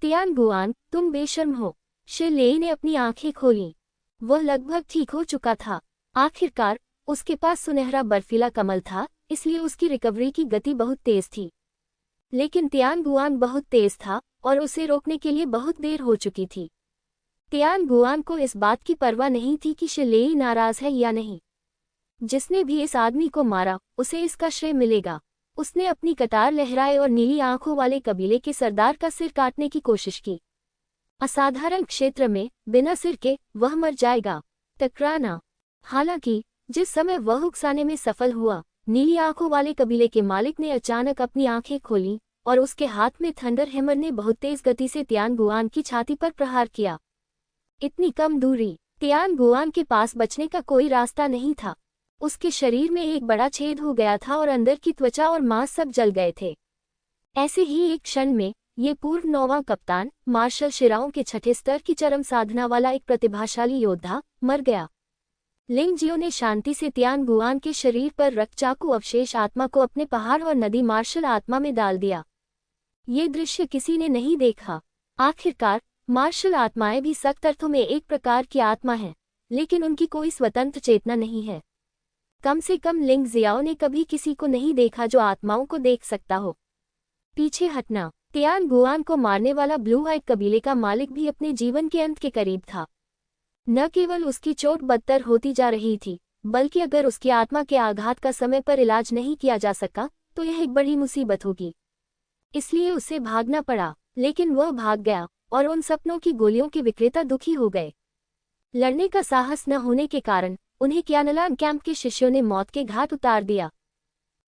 तियान गुआन, तुम बेशर्म हो। शिलेई ने अपनी आंखें खोलीं। वह लगभग ठीक हो चुका था। आखिरकार उसके पास सुनहरा बर्फीला कमल था, इसलिए उसकी रिकवरी की गति बहुत तेज थी। लेकिन तियान गुआन बहुत तेज था और उसे रोकने के लिए बहुत देर हो चुकी थी। तियान गुआन को इस बात की परवाह नहीं थी कि शिलेई नाराज है या नहीं। जिसने भी इस आदमी को मारा उसे इसका श्रेय मिलेगा। उसने अपनी कटार लहराए और नीली आंखों वाले कबीले के सरदार का सिर काटने की कोशिश की। असाधारण क्षेत्र में बिना सिर के वह मर जाएगा। टकराना। हालांकि जिस समय वह उकसाने में सफल हुआ, नीली आंखों वाले कबीले के मालिक ने अचानक अपनी आंखें खोलीं और उसके हाथ में थंडर हैमर ने बहुत तेज गति से तियान गुआन की छाती पर प्रहार किया। इतनी कम दूरी। तियान गुआन के पास बचने का कोई रास्ता नहीं था। उसके शरीर में एक बड़ा छेद हो गया था और अंदर की त्वचा और मांस सब जल गए थे। ऐसे ही एक क्षण में ये पूर्व नौवां कप्तान, मार्शल शिराओं के 6ठे स्तर की चरम साधना वाला एक प्रतिभाशाली योद्धा, मर गया। लिंग जियो ने शांति से तियान गुआन के शरीर पर रक्त चाकू अवशेष आत्मा को अपने पहाड़ और नदी मार्शल आत्मा में डाल दिया। ये दृश्य किसी ने नहीं देखा। आखिरकार मार्शल आत्माएं भी सख्त अर्थों में एक प्रकार की आत्मा हैं, लेकिन उनकी कोई स्वतंत्र चेतना नहीं है। कम से कम लिंग जियाओ ने कभी किसी को नहीं देखा जो आत्माओं को देख सकता हो। पीछे हटना। तियान गुआन को मारने वाला ब्लू आइड कबीले का मालिक भी अपने जीवन के अंत के करीब था। न केवल उसकी चोट बदतर होती जा रही थी, बल्कि अगर उसकी आत्मा के आघात का समय पर इलाज नहीं किया जा सका तो यह एक बड़ी मुसीबत होगी। इसलिए उसे भागना पड़ा, लेकिन वह भाग गया और उन सपनों की गोलियों के विक्रेता दुखी हो गए। लड़ने का साहस न होने के कारण उन्हें क्यानलान कैंप के शिष्यों ने मौत के घाट उतार दिया।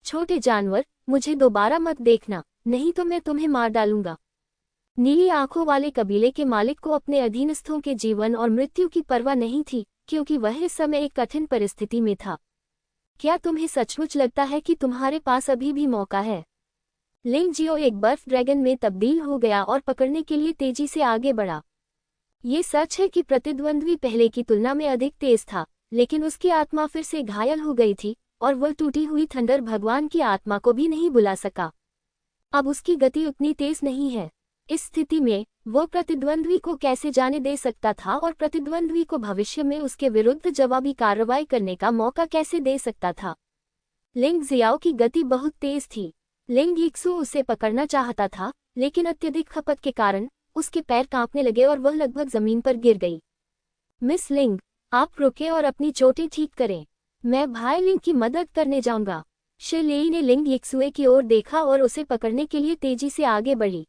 छोटे जानवर, मुझे दोबारा मत देखना, नहीं तो मैं तुम्हें मार डालूंगा। नीली आंखों वाले कबीले के मालिक को अपने अधीनस्थों के जीवन और मृत्यु की परवाह नहीं थी, क्योंकि वह इस समय एक कठिन परिस्थिति में था। क्या तुम्हें सचमुच लगता है कि तुम्हारे पास अभी भी मौका है? लिंग जियो एक बर्फ ड्रैगन में तब्दील हो गया और पकड़ने के लिए तेजी से आगे बढ़ा। ये सच है कि प्रतिद्वंद्वी पहले की तुलना में अधिक तेज था, लेकिन उसकी आत्मा फिर से घायल हो गई थी और वह टूटी हुई थंडर भगवान की आत्मा को भी नहीं बुला सका। अब उसकी गति उतनी तेज नहीं है। इस स्थिति में वह प्रतिद्वंद्वी को कैसे जाने दे सकता था और प्रतिद्वंद्वी को भविष्य में उसके विरुद्ध जवाबी कार्रवाई करने का मौका कैसे दे सकता था? लिंग जियाओ की गति बहुत तेज थी। लिंग यिक्सु उसे पकड़ना चाहता था, लेकिन अत्यधिक खपत के कारण उसके पैर कांपने लगे और वह लगभग जमीन पर गिर गई। मिस लिंग, आप रुके और अपनी चोटें ठीक करें। मैं भाई लिंग की मदद करने जाऊंगा। शिलेई ने लिंग यिक्सुए की ओर देखा और उसे पकड़ने के लिए तेजी से आगे बढ़ी।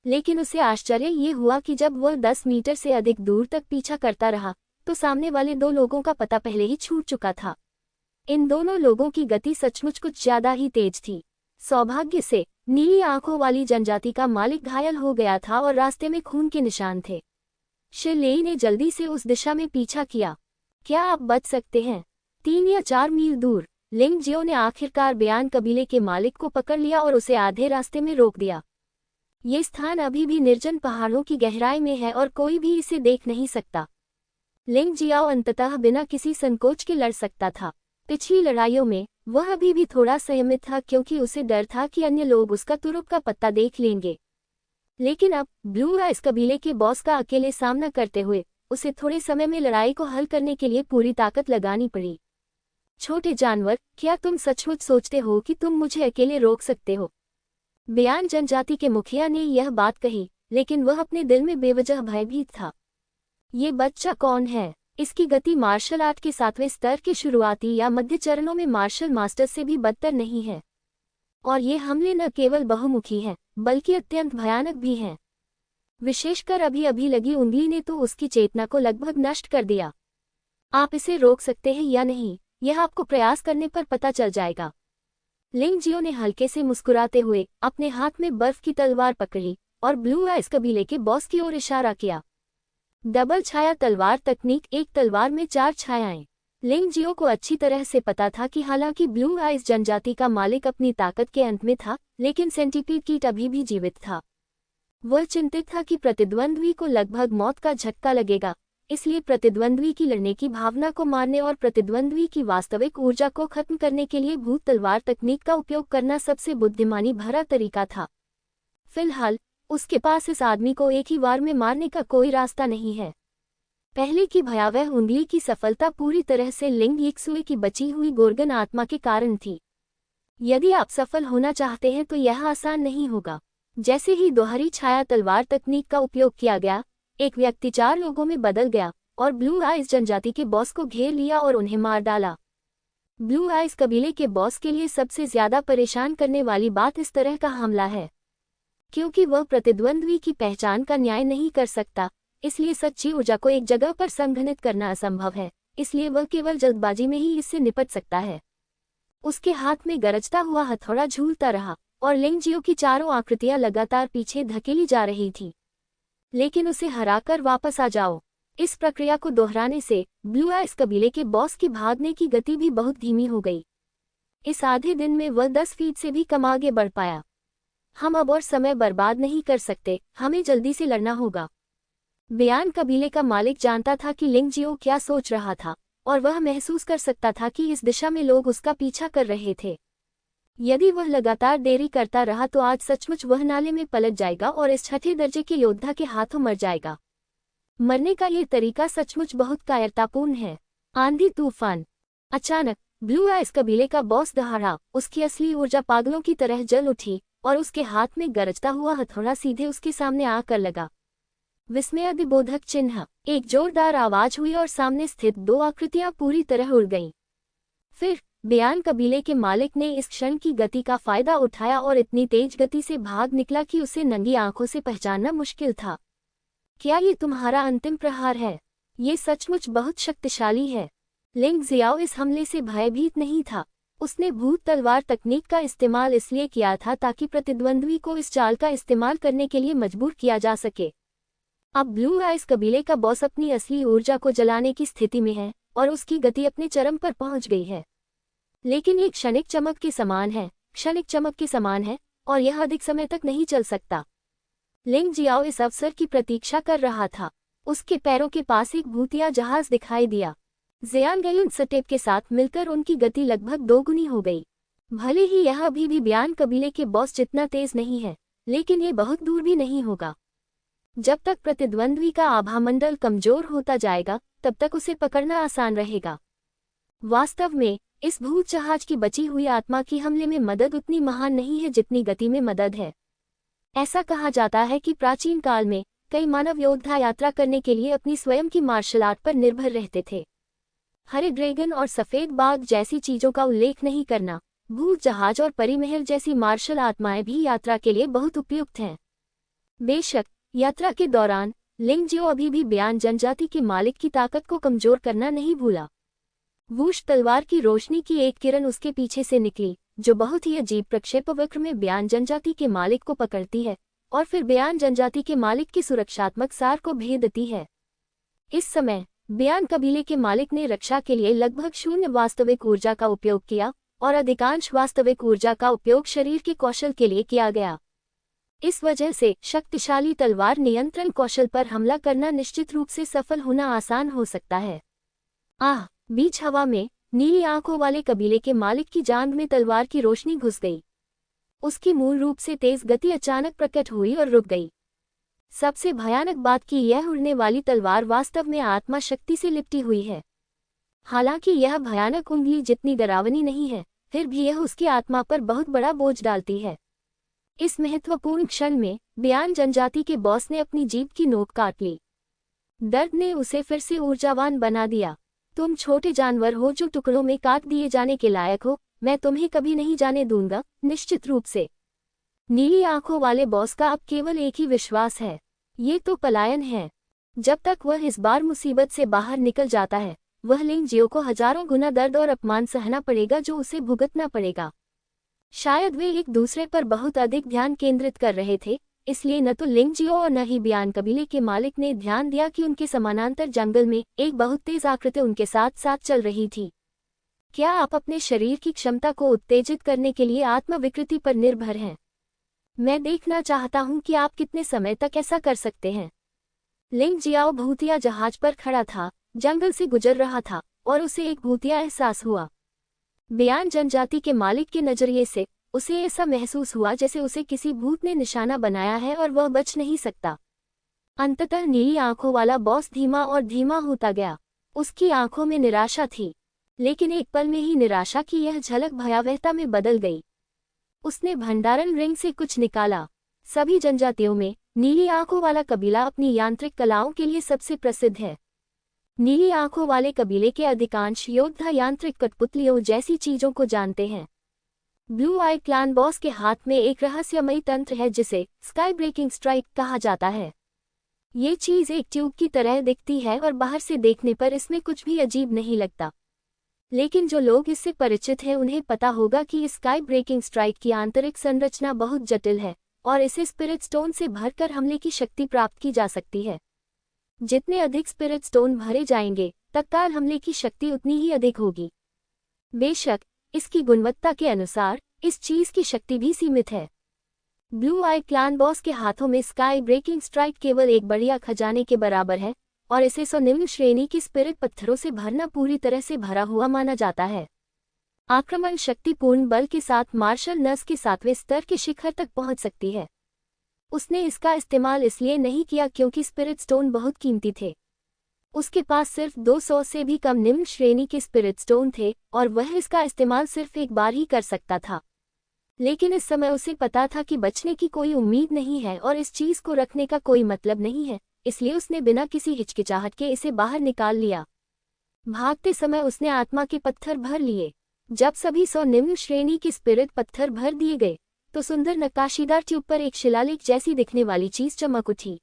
लेकिन उसे आश्चर्य ये हुआ कि जब वह 10 मीटर से अधिक दूर तक पीछा करता रहा, तो सामने वाले दो लोगों का पता पहले ही छूट चुका था। इन दोनों लोगों की गति सचमुच कुछ ज्यादा ही तेज थी। सौभाग्य से नीली आंखों वाली जनजाति का मालिक घायल हो गया था और रास्ते में खून के निशान थे। शिलेई ने जल्दी से उस दिशा में पीछा किया। क्या आप बच सकते हैं? 3 या 4 मील दूर लिंग जियो ने आखिरकार बयान कबीले के मालिक को पकड़ लिया और उसे आधे रास्ते में रोक दिया। ये स्थान अभी भी निर्जन पहाड़ों की गहराई में है और कोई भी इसे देख नहीं सकता। लिंग जियाओ अंततः बिना किसी संकोच के लड़ सकता था। पिछली लड़ाइयों में वह अभी भी थोड़ा संयमित था, क्योंकि उसे डर था कि अन्य लोग उसका तुरुप का पत्ता देख लेंगे। लेकिन अब ब्लू आइज कबीले के बॉस का अकेले सामना करते हुए उसे थोड़े समय में लड़ाई को हल करने के लिए पूरी ताकत लगानी पड़ी। छोटे जानवर, क्या तुम सचमुच सोचते हो कि तुम मुझे अकेले रोक सकते हो? बयान जनजाति के मुखिया ने यह बात कही, लेकिन वह अपने दिल में बेवजह भयभीत था। ये बच्चा कौन है? इसकी गति मार्शल आर्ट के 7वें स्तर के शुरुआती या मध्य चरणों में मार्शल मास्टर से भी बदतर नहीं है। और ये हमले न केवल बहुमुखी हैं, बल्कि अत्यंत भयानक भी हैं। विशेषकर अभी अभी लगी उंगली ने तो उसकी चेतना को लगभग नष्ट कर दिया। आप इसे रोक सकते हैं या नहीं, यह आपको प्रयास करने पर पता चल जाएगा। लिंग जियो ने हल्के से मुस्कुराते हुए अपने हाथ में बर्फ की तलवार पकड़ी और ब्लू आइज कबीले के बॉस की ओर इशारा किया। डबल छाया तलवार तकनीक, एक तलवार में 4 छायाएं। लिंग जियो को अच्छी तरह से पता था कि हालांकि ब्लू आइज जनजाति का मालिक अपनी ताकत के अंत में था, लेकिन सेंटीपीड कीट अभी भी जीवित था। वह चिंतित था कि प्रतिद्वंद्वी को लगभग मौत का झटका लगेगा, इसलिए प्रतिद्वंद्वी की लड़ने की भावना को मारने और प्रतिद्वंद्वी की वास्तविक ऊर्जा को खत्म करने के लिए भूत तलवार तकनीक का उपयोग करना सबसे बुद्धिमानी भरा तरीका था। फिलहाल उसके पास इस आदमी को एक ही वार में मारने का कोई रास्ता नहीं है। पहले की भयावह उंगली की सफलता पूरी तरह से लिंग यिक्सुए की बची हुई गोर्गन आत्मा के कारण थी। यदि आप सफल होना चाहते हैं तो यह आसान नहीं होगा। जैसे ही दोहरी छाया तलवार तकनीक का उपयोग किया गया, एक व्यक्ति 4 लोगों में बदल गया और ब्लू आइज जनजाति के बॉस को घेर लिया और उन्हें मार डाला। ब्लू आइज कबीले के बॉस के लिए सबसे ज्यादा परेशान करने वाली बात इस तरह का हमला है, क्योंकि वह प्रतिद्वंद्वी की पहचान का न्याय नहीं कर सकता, इसलिए सच्ची ऊर्जा को एक जगह पर संघनित करना असंभव है, इसलिए वह केवल जल्दबाजी में ही इससे निपट सकता है। उसके हाथ में गरजता हुआ हथौड़ा झूलता रहा और लिंग जियो की चारों आकृतियां लगातार पीछे धकेली जा रही थीं। लेकिन उसे हराकर वापस आ जाओ। इस प्रक्रिया को दोहराने से ब्लू आइज कबीले के बॉस की भागने की गति भी बहुत धीमी हो गई। इस आधे दिन में वह 10 फीट से भी कम आगे बढ़ पाया। हम अब और समय बर्बाद नहीं कर सकते, हमें जल्दी से लड़ना होगा। बयान कबीले का मालिक जानता था कि लिंग जियो क्या सोच रहा था, और वह महसूस कर सकता था कि इस दिशा में लोग उसका पीछा कर रहे थे। यदि वह लगातार देरी करता रहा तो आज सचमुच वह नाले में पलट जाएगा और इस 6ठे दर्जे के योद्धा के हाथों मर जाएगा। मरने का ये तरीका सचमुच बहुत कायरतापूर्ण है। आंधी तूफान। अचानक ब्लू आइज कबीले का बॉस दहाड़ा, उसकी असली ऊर्जा पागलों की तरह जल उठी और उसके हाथ में गरजता हुआ हथौड़ा सीधे उसके सामने आकर लगा। विस्मयादिबोधक चिन्ह। एक जोरदार आवाज हुई और सामने स्थित 2 आकृतियां पूरी तरह उड़ गईं। फिर बयान कबीले के मालिक ने इस क्षण की गति का फायदा उठाया और इतनी तेज गति से भाग निकला कि उसे नंगी आंखों से पहचानना मुश्किल था। क्या ये तुम्हारा अंतिम प्रहार है? ये सचमुच बहुत शक्तिशाली है। लिंग जियाओ इस हमले से भयभीत नहीं था। उसने भूत तलवार तकनीक का इस्तेमाल इसलिए किया था ताकि प्रतिद्वंद्वी को इस चाल का इस्तेमाल करने के लिए मजबूर किया जा सके। अब ब्लू आइज कबीले का बॉस अपनी असली ऊर्जा को जलाने की स्थिति में है और उसकी गति अपने चरम पर पहुंच गई है। लेकिन ये क्षणिक चमक के समान है और यह अधिक समय तक नहीं चल सकता। लिंग जियाओ इस अवसर की प्रतीक्षा कर रहा था। उसके पैरों के पास एक भूतिया जहाज दिखाई दिया। ज़ियानगयुन सटेप के साथ मिलकर उनकी गति लगभग 2 गुनी हो गई। भले ही यह अभी भी बयान कबीले के बॉस जितना तेज नहीं है, लेकिन ये बहुत दूर भी नहीं होगा। जब तक प्रतिद्वंद्वी का आभामंडल कमजोर होता जाएगा, तब तक उसे पकड़ना आसान रहेगा। वास्तव में इस भूत जहाज की बची हुई आत्मा की हमले में मदद उतनी महान नहीं है जितनी गति में मदद है। ऐसा कहा जाता है कि प्राचीन काल में कई मानव योद्धा यात्रा करने के लिए अपनी स्वयं की मार्शल आर्ट पर निर्भर रहते थे। हरे ड्रैगन और सफेद बाघ जैसी चीजों का उल्लेख नहीं करना, भूत जहाज और परिमहल जैसी मार्शल आत्माएं भी यात्रा के लिए बहुत उपयुक्त हैं। बेशक यात्रा के दौरान लिंग जियो अभी भी बयान जनजाति के मालिक की ताकत को कमजोर करना नहीं भूला। वूश तलवार की रोशनी की एक किरण उसके पीछे से निकली, जो बहुत ही अजीब प्रक्षेपवक्र में बयान जनजाति के मालिक को पकड़ती है और फिर बयान जनजाति के मालिक की सुरक्षात्मक सार को भेदती है। इस समय बयान कबीले के मालिक ने रक्षा के लिए लगभग 0 वास्तविक ऊर्जा का उपयोग किया और अधिकांश वास्तविक ऊर्जा का उपयोग शरीर के कौशल के लिए किया गया। इस वजह से शक्तिशाली तलवार नियंत्रण कौशल पर हमला करना निश्चित रूप से सफल होना आसान हो सकता है। बीच हवा में नीली आंखों वाले कबीले के मालिक की जांघ में तलवार की रोशनी घुस गई। उसकी मूल रूप से तेज गति अचानक प्रकट हुई और रुक गई। सबसे भयानक बात कि यह उड़ने वाली तलवार वास्तव में आत्मा शक्ति से लिपटी हुई है। हालांकि यह भयानक उंगली जितनी डरावनी नहीं है, फिर भी यह उसकी आत्मा पर बहुत बड़ा बोझ डालती है। इस महत्वपूर्ण क्षण में बयान जनजाति के बॉस ने अपनी जीभ की नोक काट ली। दर्द ने उसे फिर से ऊर्जावान बना दिया। तुम छोटे जानवर हो जो टुकड़ों में काट दिए जाने के लायक हो, मैं तुम्हें कभी नहीं जाने दूंगा, निश्चित रूप से। नीली आंखों वाले बॉस का अब केवल एक ही विश्वास है, ये तो पलायन है। जब तक वह इस बार मुसीबत से बाहर निकल जाता है, वह लिंग जियो को हजारों गुना दर्द और अपमान सहना पड़ेगा जो उसे भुगतना पड़ेगा। शायद वे एक दूसरे पर बहुत अधिक ध्यान केंद्रित कर रहे थे, इसलिए न तो लिंग जियो और न ही बियान कबीले के मालिक ने ध्यान दिया कि उनके समानांतर जंगल में एक बहुत तेज आकृति उनके साथ साथ चल रही थी। क्या आप अपने शरीर की क्षमता को उत्तेजित करने के लिए आत्मविकृति पर निर्भर हैं? मैं देखना चाहता हूं कि आप कितने समय तक ऐसा कर सकते हैं। लिंग जियाओ भूतिया जहाज पर खड़ा था, जंगल से गुजर रहा था और उसे एक भूतिया एहसास हुआ। बियान जनजाति के मालिक के नजरिए से उसे ऐसा महसूस हुआ जैसे उसे किसी भूत ने निशाना बनाया है और वह बच नहीं सकता। अंततः नीली आंखों वाला बॉस धीमा और धीमा होता गया। उसकी आंखों में निराशा थी, लेकिन एक पल में ही निराशा की यह झलक भयावहता में बदल गई। उसने भंडारण रिंग से कुछ निकाला। सभी जनजातियों में नीली आंखों वाला कबीला अपनी यांत्रिक कलाओं के लिए सबसे प्रसिद्ध है। नीली आंखों वाले कबीले के अधिकांश योद्धा यांत्रिक कठपुतलियों जैसी चीजों को जानते हैं। ब्लू आई क्लैन बॉस के हाथ में एक रहस्यमयी तंत्र है जिसे स्काई ब्रेकिंग स्ट्राइक कहा जाता है। ये चीज एक ट्यूब की तरह दिखती है और बाहर से देखने पर इसमें कुछ भी अजीब नहीं लगता, लेकिन जो लोग इससे परिचित हैं उन्हें पता होगा कि इस स्काई ब्रेकिंग स्ट्राइक की आंतरिक संरचना बहुत जटिल है और इसे स्पिरिट स्टोन से भरकर हमले की शक्ति प्राप्त की जा सकती है। जितने अधिक स्पिरिट स्टोन भरे जाएंगे, तत्काल हमले की शक्ति उतनी ही अधिक होगी। बेशक इसकी गुणवत्ता के अनुसार इस चीज की शक्ति भी सीमित है। ब्लू आई क्लैन बॉस के हाथों में स्काई ब्रेकिंग स्ट्राइक केवल एक बढ़िया खजाने के बराबर है और इसे 100 निम्न श्रेणी की स्पिरिट पत्थरों से भरना पूरी तरह से भरा हुआ माना जाता है। आक्रमण शक्तिपूर्ण बल के साथ मार्शल नस के 7वें स्तर के शिखर तक पहुंच सकती है। उसने इसका इस्तेमाल इसलिए नहीं किया क्योंकि स्पिरिट स्टोन बहुत कीमती थे। उसके पास सिर्फ 200 से भी कम निम्न श्रेणी के स्पिरिट स्टोन थे और वह इसका इस्तेमाल सिर्फ एक बार ही कर सकता था। लेकिन इस समय उसे पता था कि बचने की कोई उम्मीद नहीं है और इस चीज को रखने का कोई मतलब नहीं है, इसलिए उसने बिना किसी हिचकिचाहट के इसे बाहर निकाल लिया। भागते समय उसने आत्मा के पत्थर भर लिए। जब सभी 100 निम्न श्रेणी के स्पिरिट पत्थर भर दिए गए तो सुंदर नक्काशीदार ट्यूब पर एक शिलालेख जैसी दिखने वाली चीज चमक उठी।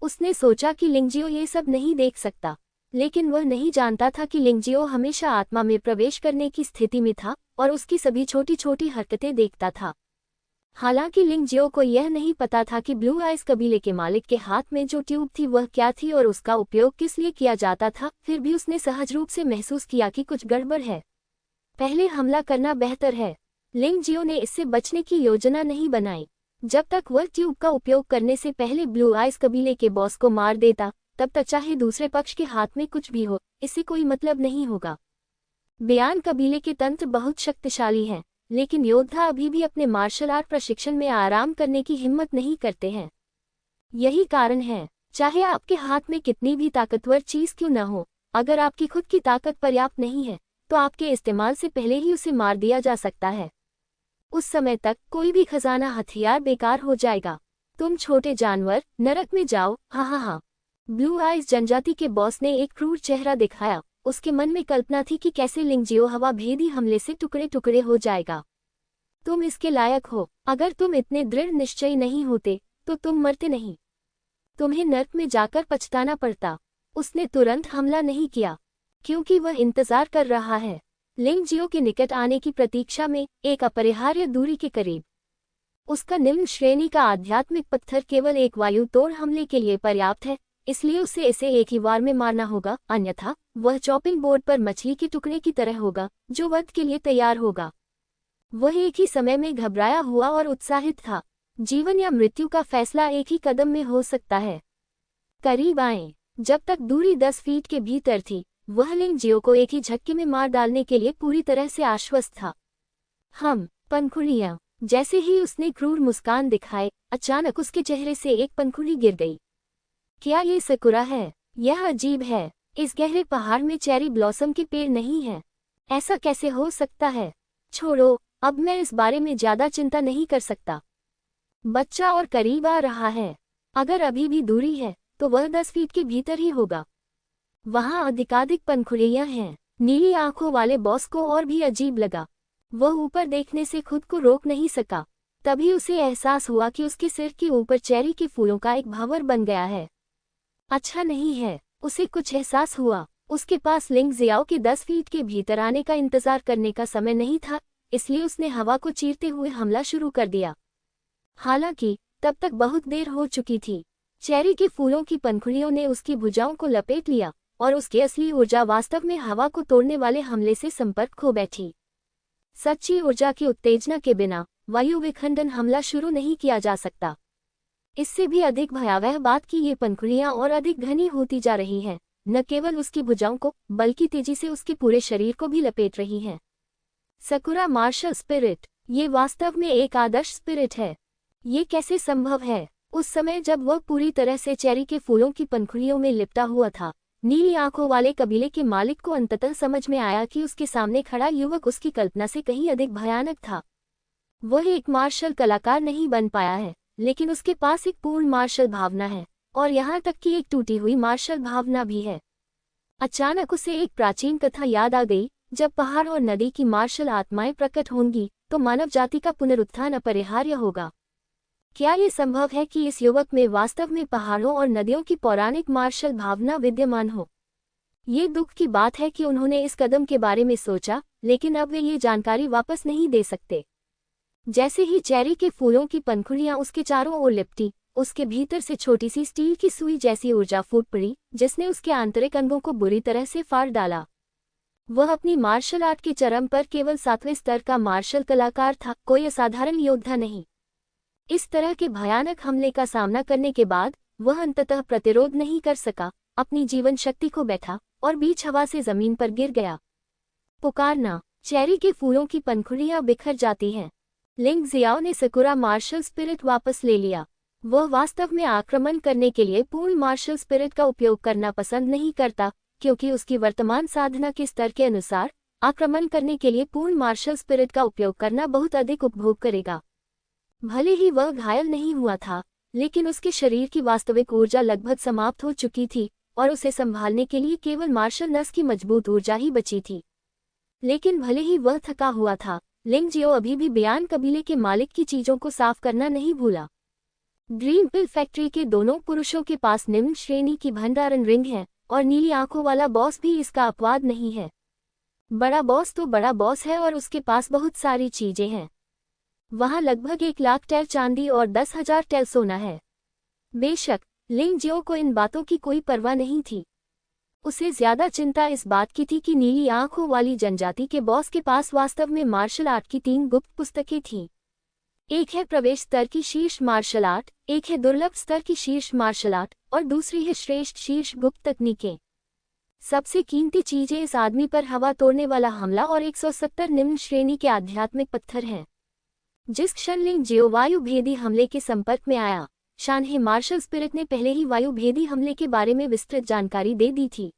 उसने सोचा कि लिंगजियो ये सब नहीं देख सकता, लेकिन वह नहीं जानता था कि लिंगजियो हमेशा आत्मा में प्रवेश करने की स्थिति में था और उसकी सभी छोटी छोटी हरकतें देखता था। हालांकि लिंगजियो को यह नहीं पता था कि ब्लू आइज कबीले के मालिक के हाथ में जो ट्यूब थी वह क्या थी और उसका उपयोग किस लिए किया जाता था। फिर भी उसने सहज रूप से महसूस किया कि कुछ गड़बड़ है। पहले हमला करना बेहतर है। लिंगजियो ने इससे बचने की योजना नहीं बनाई। जब तक वह ट्यूब का उपयोग करने से पहले ब्लू आइज कबीले के बॉस को मार देता, तब तक चाहे दूसरे पक्ष के हाथ में कुछ भी हो, इससे कोई मतलब नहीं होगा। बियान कबीले के तंत्र बहुत शक्तिशाली हैं, लेकिन योद्धा अभी भी अपने मार्शल आर्ट प्रशिक्षण में आराम करने की हिम्मत नहीं करते हैं। यही कारण है, चाहे आपके हाथ में कितनी भी ताकतवर चीज क्यों न हो, अगर आपकी खुद की ताकत पर्याप्त नहीं है तो आपके इस्तेमाल से पहले ही उसे मार दिया जा सकता है। उस समय तक कोई भी खजाना हथियार बेकार हो जाएगा। तुम छोटे जानवर, नरक में जाओ, हाँ हाँ हाँ। ब्लू आइज जनजाति के बॉस ने एक क्रूर चेहरा दिखाया। उसके मन में कल्पना थी कि कैसे लिंगजियो हवा भेदी हमले से टुकड़े टुकड़े हो जाएगा। तुम इसके लायक हो। अगर तुम इतने दृढ़ निश्चयी नहीं होते तो तुम मरते नहीं। तुम्हें नर्क में जाकर पछताना पड़ता। उसने तुरंत हमला नहीं किया क्योंकि वह इंतजार कर रहा है, लिंगजियो के निकट आने की प्रतीक्षा में, एक अपरिहार्य दूरी के करीब। उसका निम्न श्रेणी का आध्यात्मिक पत्थर केवल एक वायु तोड़ हमले के लिए पर्याप्त है, इसलिए उसे इसे एक ही वार में मारना होगा, अन्यथा वह चॉपिंग बोर्ड पर मछली के टुकड़े की तरह होगा जो वध के लिए तैयार होगा। वह एक ही समय में घबराया हुआ और उत्साहित था। जीवन या मृत्यु का फैसला एक ही कदम में हो सकता है। करीब आए। जब तक दूरी 10 फीट के भीतर थी, वह लिंगजियो को एक ही झटके में मार डालने के लिए पूरी तरह से आश्वस्त था। पंखुड़ियां। जैसे ही उसने क्रूर मुस्कान दिखाए, अचानक उसके चेहरे से एक पंखुड़ी गिर गई। क्या ये सकुरा है? यह अजीब है। इस गहरे पहाड़ में चेरी ब्लॉसम के पेड़ नहीं है। ऐसा कैसे हो सकता है? छोड़ो, अब मैं इस बारे में ज्यादा चिंता नहीं कर सकता। बच्चा और करीब आ रहा है। अगर अभी भी दूरी है तो वह 10 फीट के भीतर ही होगा। वहां अधिकाधिक पंखुड़ियां हैं। नीली आंखों वाले बॉस को और भी अजीब लगा। वह ऊपर देखने से खुद को रोक नहीं सका। तभी उसे एहसास हुआ कि उसके सिर के ऊपर चेरी के फूलों का एक भंवर बन गया है। अच्छा नहीं है, उसे कुछ एहसास हुआ। उसके पास लिंग जियाओ के 10 फीट के भीतर आने का इंतजार करने का समय नहीं था, इसलिए उसने हवा को चीरते हुए हमला शुरू कर दिया। हालांकि तब तक बहुत देर हो चुकी थी। चेरी के फूलों की पंखुड़ियों ने उसकी भुजाओं को लपेट लिया और उसकी असली ऊर्जा वास्तव में हवा को तोड़ने वाले हमले से संपर्क खो बैठी। सच्ची ऊर्जा की उत्तेजना के बिना वायु विखंडन हमला शुरू नहीं किया जा सकता। इससे भी अधिक भयावह बात कि ये पंखुड़ियां और अधिक घनी होती जा रही हैं, न केवल उसकी भुजाओं को बल्कि तेजी से उसके पूरे शरीर को भी लपेट रही हैं। सकुरा मार्शल स्पिरिट, ये वास्तव में एक आदर्श स्पिरिट है। ये कैसे संभव है? उस समय जब वह पूरी तरह से चेरी के फूलों की पंखुड़ियों में लिपटा हुआ था, नीली आंखों वाले कबीले के मालिक को अंततः समझ में आया कि उसके सामने खड़ा युवक उसकी कल्पना से कहीं अधिक भयानक था। वह एक मार्शल कलाकार नहीं बन पाया है, लेकिन उसके पास एक पूर्ण मार्शल भावना है, और यहाँ तक कि एक टूटी हुई मार्शल भावना भी है। अचानक उसे एक प्राचीन कथा याद आ गई, जब पहाड़ और नदी की मार्शल आत्माएं प्रकट होंगी तो मानव जाति का पुनरुत्थान अपरिहार्य होगा। क्या ये संभव है कि इस युवक में वास्तव में पहाड़ों और नदियों की पौराणिक मार्शल भावना विद्यमान हो? ये दुख की बात है कि उन्होंने इस कदम के बारे में सोचा, लेकिन अब वे ये जानकारी वापस नहीं दे सकते। जैसे ही चेरी के फूलों की पंखुड़ियां उसके चारों ओर लिपटी, उसके भीतर से छोटी सी स्टील की सुई जैसी ऊर्जा फूट पड़ी, जिसने उसके आंतरिक अंगों को बुरी तरह से फाड़ डाला। वह अपनी मार्शल आर्ट के चरम पर केवल 7वें स्तर का मार्शल कलाकार था, कोई असाधारण योद्धा नहीं। इस तरह के भयानक हमले का सामना करने के बाद वह अंततः प्रतिरोध नहीं कर सका, अपनी जीवन शक्ति को बैठा और बीच हवा से जमीन पर गिर गया। पुकारना, चेरी के फूलों की पंखुड़ियां बिखर जाती हैं। लिंग जियाओ ने सकुरा मार्शल स्पिरिट वापस ले लिया। वह वास्तव में आक्रमण करने के लिए पूर्ण मार्शल स्पिरिट का उपयोग करना पसंद नहीं करता, क्योंकि उसकी वर्तमान साधना के स्तर के अनुसार आक्रमण करने के लिए पूर्ण मार्शल स्पिरिट का उपयोग करना बहुत अधिक उपभोग करेगा। भले ही वह घायल नहीं हुआ था, लेकिन उसके शरीर की वास्तविक ऊर्जा लगभग समाप्त हो चुकी थी और उसे संभालने के लिए केवल मार्शल नस की मजबूत ऊर्जा ही बची थी। लेकिन भले ही वह थका हुआ था, लिंग जियो अभी भी बयान कबीले के मालिक की चीजों को साफ करना नहीं भूला। ड्रीम पिल फैक्ट्री के दोनों पुरुषों के पास निम्न श्रेणी की भंडारण रिंग है, और नीली आंखों वाला बॉस भी इसका अपवाद नहीं है। बड़ा बॉस तो बड़ा बॉस है और उसके पास बहुत सारी चीजें हैं। वहां लगभग 1 लाख टैल चांदी और 10,000 टैल सोना है। बेशक लिंग जियो को इन बातों की कोई परवाह नहीं थी। उसे ज्यादा चिंता इस बात की थी कि नीली आंखों वाली जनजाति के बॉस के पास वास्तव में मार्शल आर्ट की 3 गुप्त पुस्तकें थीं। एक है प्रवेश स्तर की शीर्ष मार्शल आर्ट, एक है दुर्लभ स्तर की शीर्ष मार्शल आर्ट और दूसरी है श्रेष्ठ शीर्ष गुप्त तकनीकें। सबसे कीमती चीजें इस आदमी पर हवा तोड़ने वाला हमला और 170 निम्न श्रेणी के आध्यात्मिक पत्थर हैं। जिस क्षण लिंग जियो वायु भेदी हमले के संपर्क में आया, शानहे मार्शल स्पिरिट ने पहले ही वायु भेदी हमले के बारे में विस्तृत जानकारी दे दी थी।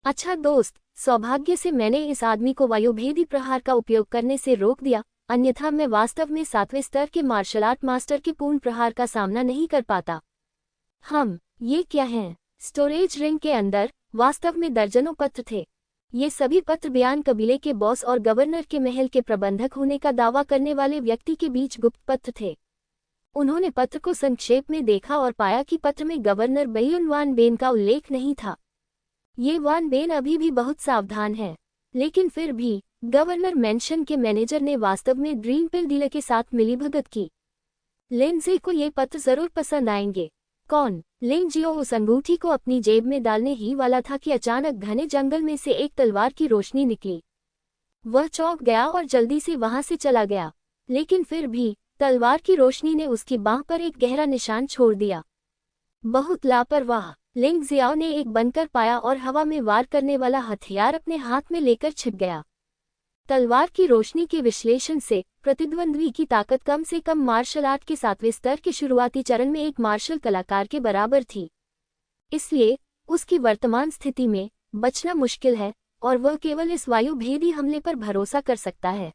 अच्छा दोस्त, सौभाग्य से मैंने इस आदमी को वायु भेदी प्रहार का उपयोग करने से रोक दिया, अन्यथा मैं वास्तव में 7वें स्तर के मार्शल आर्ट मास्टर के पूर्ण प्रहार का सामना नहीं कर पाता। ये क्या हैं? स्टोरेज रिंग के अंदर वास्तव में दर्जनों पत्र थे। ये सभी पत्र बयान कबीले के बॉस और गवर्नर के महल के प्रबंधक होने का दावा करने वाले व्यक्ति के बीच गुप्त पत्र थे। उन्होंने पत्र को संक्षेप में देखा और पाया कि पत्र में गवर्नर बेयुन वान बेन का उल्लेख नहीं था। ये वान बेन अभी भी बहुत सावधान है, लेकिन फिर भी गवर्नर मेंशन के मैनेजर ने वास्तव में ड्रीम पिल डीलर के साथ मिलीभगत की। लिंडसे को ये पत्र जरूर पसंद आएंगे। कौन? लिंग जियो उस अंगूठी को अपनी जेब में डालने ही वाला था कि अचानक घने जंगल में से एक तलवार की रोशनी निकली। वह चौंक गया और जल्दी से वहां से चला गया, लेकिन फिर भी तलवार की रोशनी ने उसकी बांह पर एक गहरा निशान छोड़ दिया। बहुत लापरवाह, लिंग जियाओ ने एक बनकर पाया और हवा में वार करने वाला हथियार अपने हाथ में लेकर छिप गया। तलवार की रोशनी के विश्लेषण से प्रतिद्वंद्वी की ताकत कम से कम मार्शल आर्ट के 7वें स्तर के शुरुआती चरण में एक मार्शल कलाकार के बराबर थी। इसलिए उसकी वर्तमान स्थिति में बचना मुश्किल है और वह केवल इस वायु भेदी हमले पर भरोसा कर सकता है।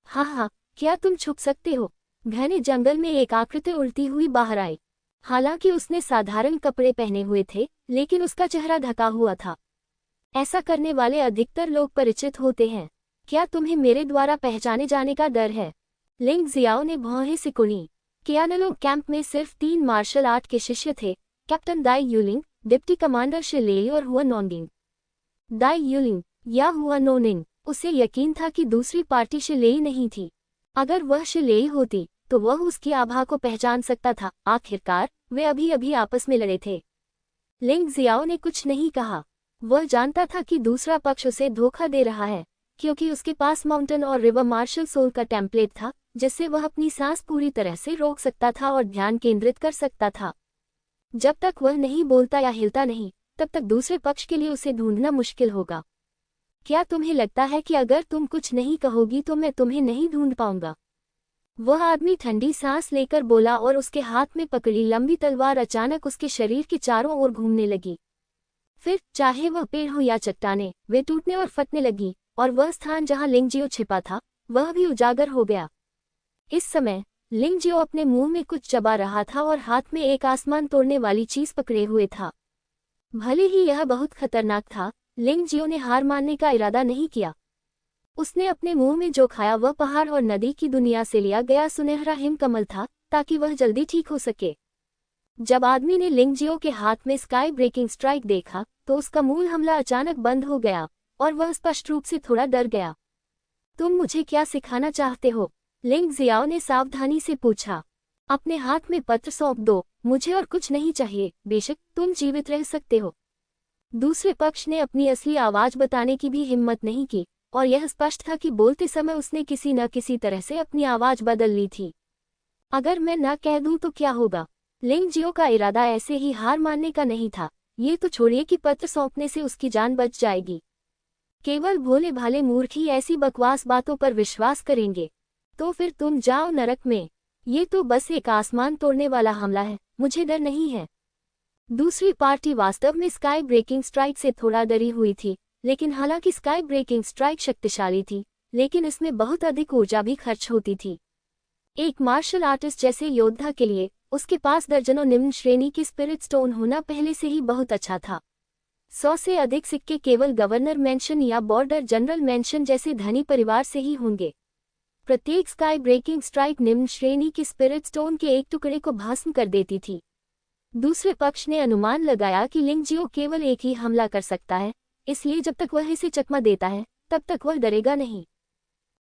हाँ, क्या तुम छुप सकते हो? घने जंगल में एक आकृति उड़ती हुई बाहर आई। हालांकि उसने साधारण कपड़े पहने हुए थे, लेकिन उसका चेहरा ढका हुआ था। ऐसा करने वाले अधिकतर लोग परिचित होते हैं। क्या तुम्हें मेरे द्वारा पहचाने जाने का डर है? लिंग जियाओ ने भौहें सिकुड़ी। कियानलो कैंप में सिर्फ 3 मार्शल आर्ट के शिष्य थे, कैप्टन दाई यूलिंग, डिप्टी कमांडर शिलेई और हुआ नोंगिंग। दाई यूलिंग या हुआ नोनिंग, उसे यकीन था कि दूसरी पार्टी शिलेई नहीं थी। अगर वह शिलेई होती तो वह उसकी आभा को पहचान सकता था। आखिरकार वे अभी अभी आपस में लड़े थे। लिंग जियाओ ने कुछ नहीं कहा। वह जानता था कि दूसरा पक्ष उसे धोखा दे रहा है, क्योंकि उसके पास माउंटेन और रिवर मार्शल सोल का टेम्पलेट था, जिससे वह अपनी सांस पूरी तरह से रोक सकता था और ध्यान केंद्रित कर सकता था। जब तक वह नहीं बोलता या हिलता नहीं, तब तक दूसरे पक्ष के लिए उसे ढूंढना मुश्किल होगा। क्या तुम्हें लगता है कि अगर तुम कुछ नहीं कहोगी तो मैं तुम्हें नहीं ढूंढ पाऊंगा? वह आदमी ठंडी सांस लेकर बोला और उसके हाथ में पकड़ी लंबी तलवार अचानक उसके शरीर के चारों ओर घूमने लगी। फिर चाहे वह पेड़ हो या चट्टानें, वे टूटने और फटने लगी और वह स्थान जहां लिंगजियो छिपा था वह भी उजागर हो गया। इस समय लिंगजियो अपने मुंह में कुछ चबा रहा था और हाथ में एक आसमान तोड़ने वाली चीज पकड़े हुए था। भले ही यह बहुत खतरनाक था, लिंगजियो ने हार मानने का इरादा नहीं किया। उसने अपने मुंह में जो खाया वह पहाड़ और नदी की दुनिया से लिया गया सुनहरा हिमकमल था, ताकि वह जल्दी ठीक हो सके। जब आदमी ने लिंगजियो के हाथ में स्काई ब्रेकिंग स्ट्राइक देखा तो उसका मूल हमला अचानक बंद हो गया और वह स्पष्ट रूप से थोड़ा डर गया। तुम मुझे क्या सिखाना चाहते हो? लिंग जियाओ ने सावधानी से पूछा। अपने हाथ में पत्र सौंप दो, मुझे और कुछ नहीं चाहिए, बेशक तुम जीवित रह सकते हो। दूसरे पक्ष ने अपनी असली आवाज बताने की भी हिम्मत नहीं की, और यह स्पष्ट था कि बोलते समय उसने किसी न किसी तरह से अपनी आवाज बदल ली थी। अगर मैं न कह दूं तो क्या होगा? लिंगजियो का इरादा ऐसे ही हार मानने का नहीं था। ये तो छोड़िए कि पत्र सौंपने से उसकी जान बच जाएगी। केवल भोले भाले मूर्ख ही ऐसी बकवास बातों पर विश्वास करेंगे। तो फिर तुम जाओ नरक में। ये तो बस एक आसमान तोड़ने वाला हमला है, मुझे डर नहीं है। दूसरी पार्टी वास्तव में स्काई ब्रेकिंग स्ट्राइक से थोड़ा डरी हुई थी, लेकिन हालांकि स्काई ब्रेकिंग स्ट्राइक शक्तिशाली थी, लेकिन इसमें बहुत अधिक ऊर्जा भी खर्च होती थी। एक मार्शल आर्टिस्ट जैसे योद्धा के लिए उसके पास दर्जनों निम्न श्रेणी की स्पिरिट स्टोन होना पहले से ही बहुत अच्छा था। 100 से अधिक सिक्के केवल गवर्नर मेंशन या बॉर्डर जनरल मेंशन जैसे धनी परिवार से ही होंगे। प्रत्येक स्काई ब्रेकिंग स्ट्राइक निम्न श्रेणी की स्पिरिट स्टोन के एक टुकड़े को भस्म कर देती थी। दूसरे पक्ष ने अनुमान लगाया कि लिंगजियो केवल एक ही हमला कर सकता है, इसलिए जब तक वह इसे चकमा देता है तब तक वह डरेगा नहीं।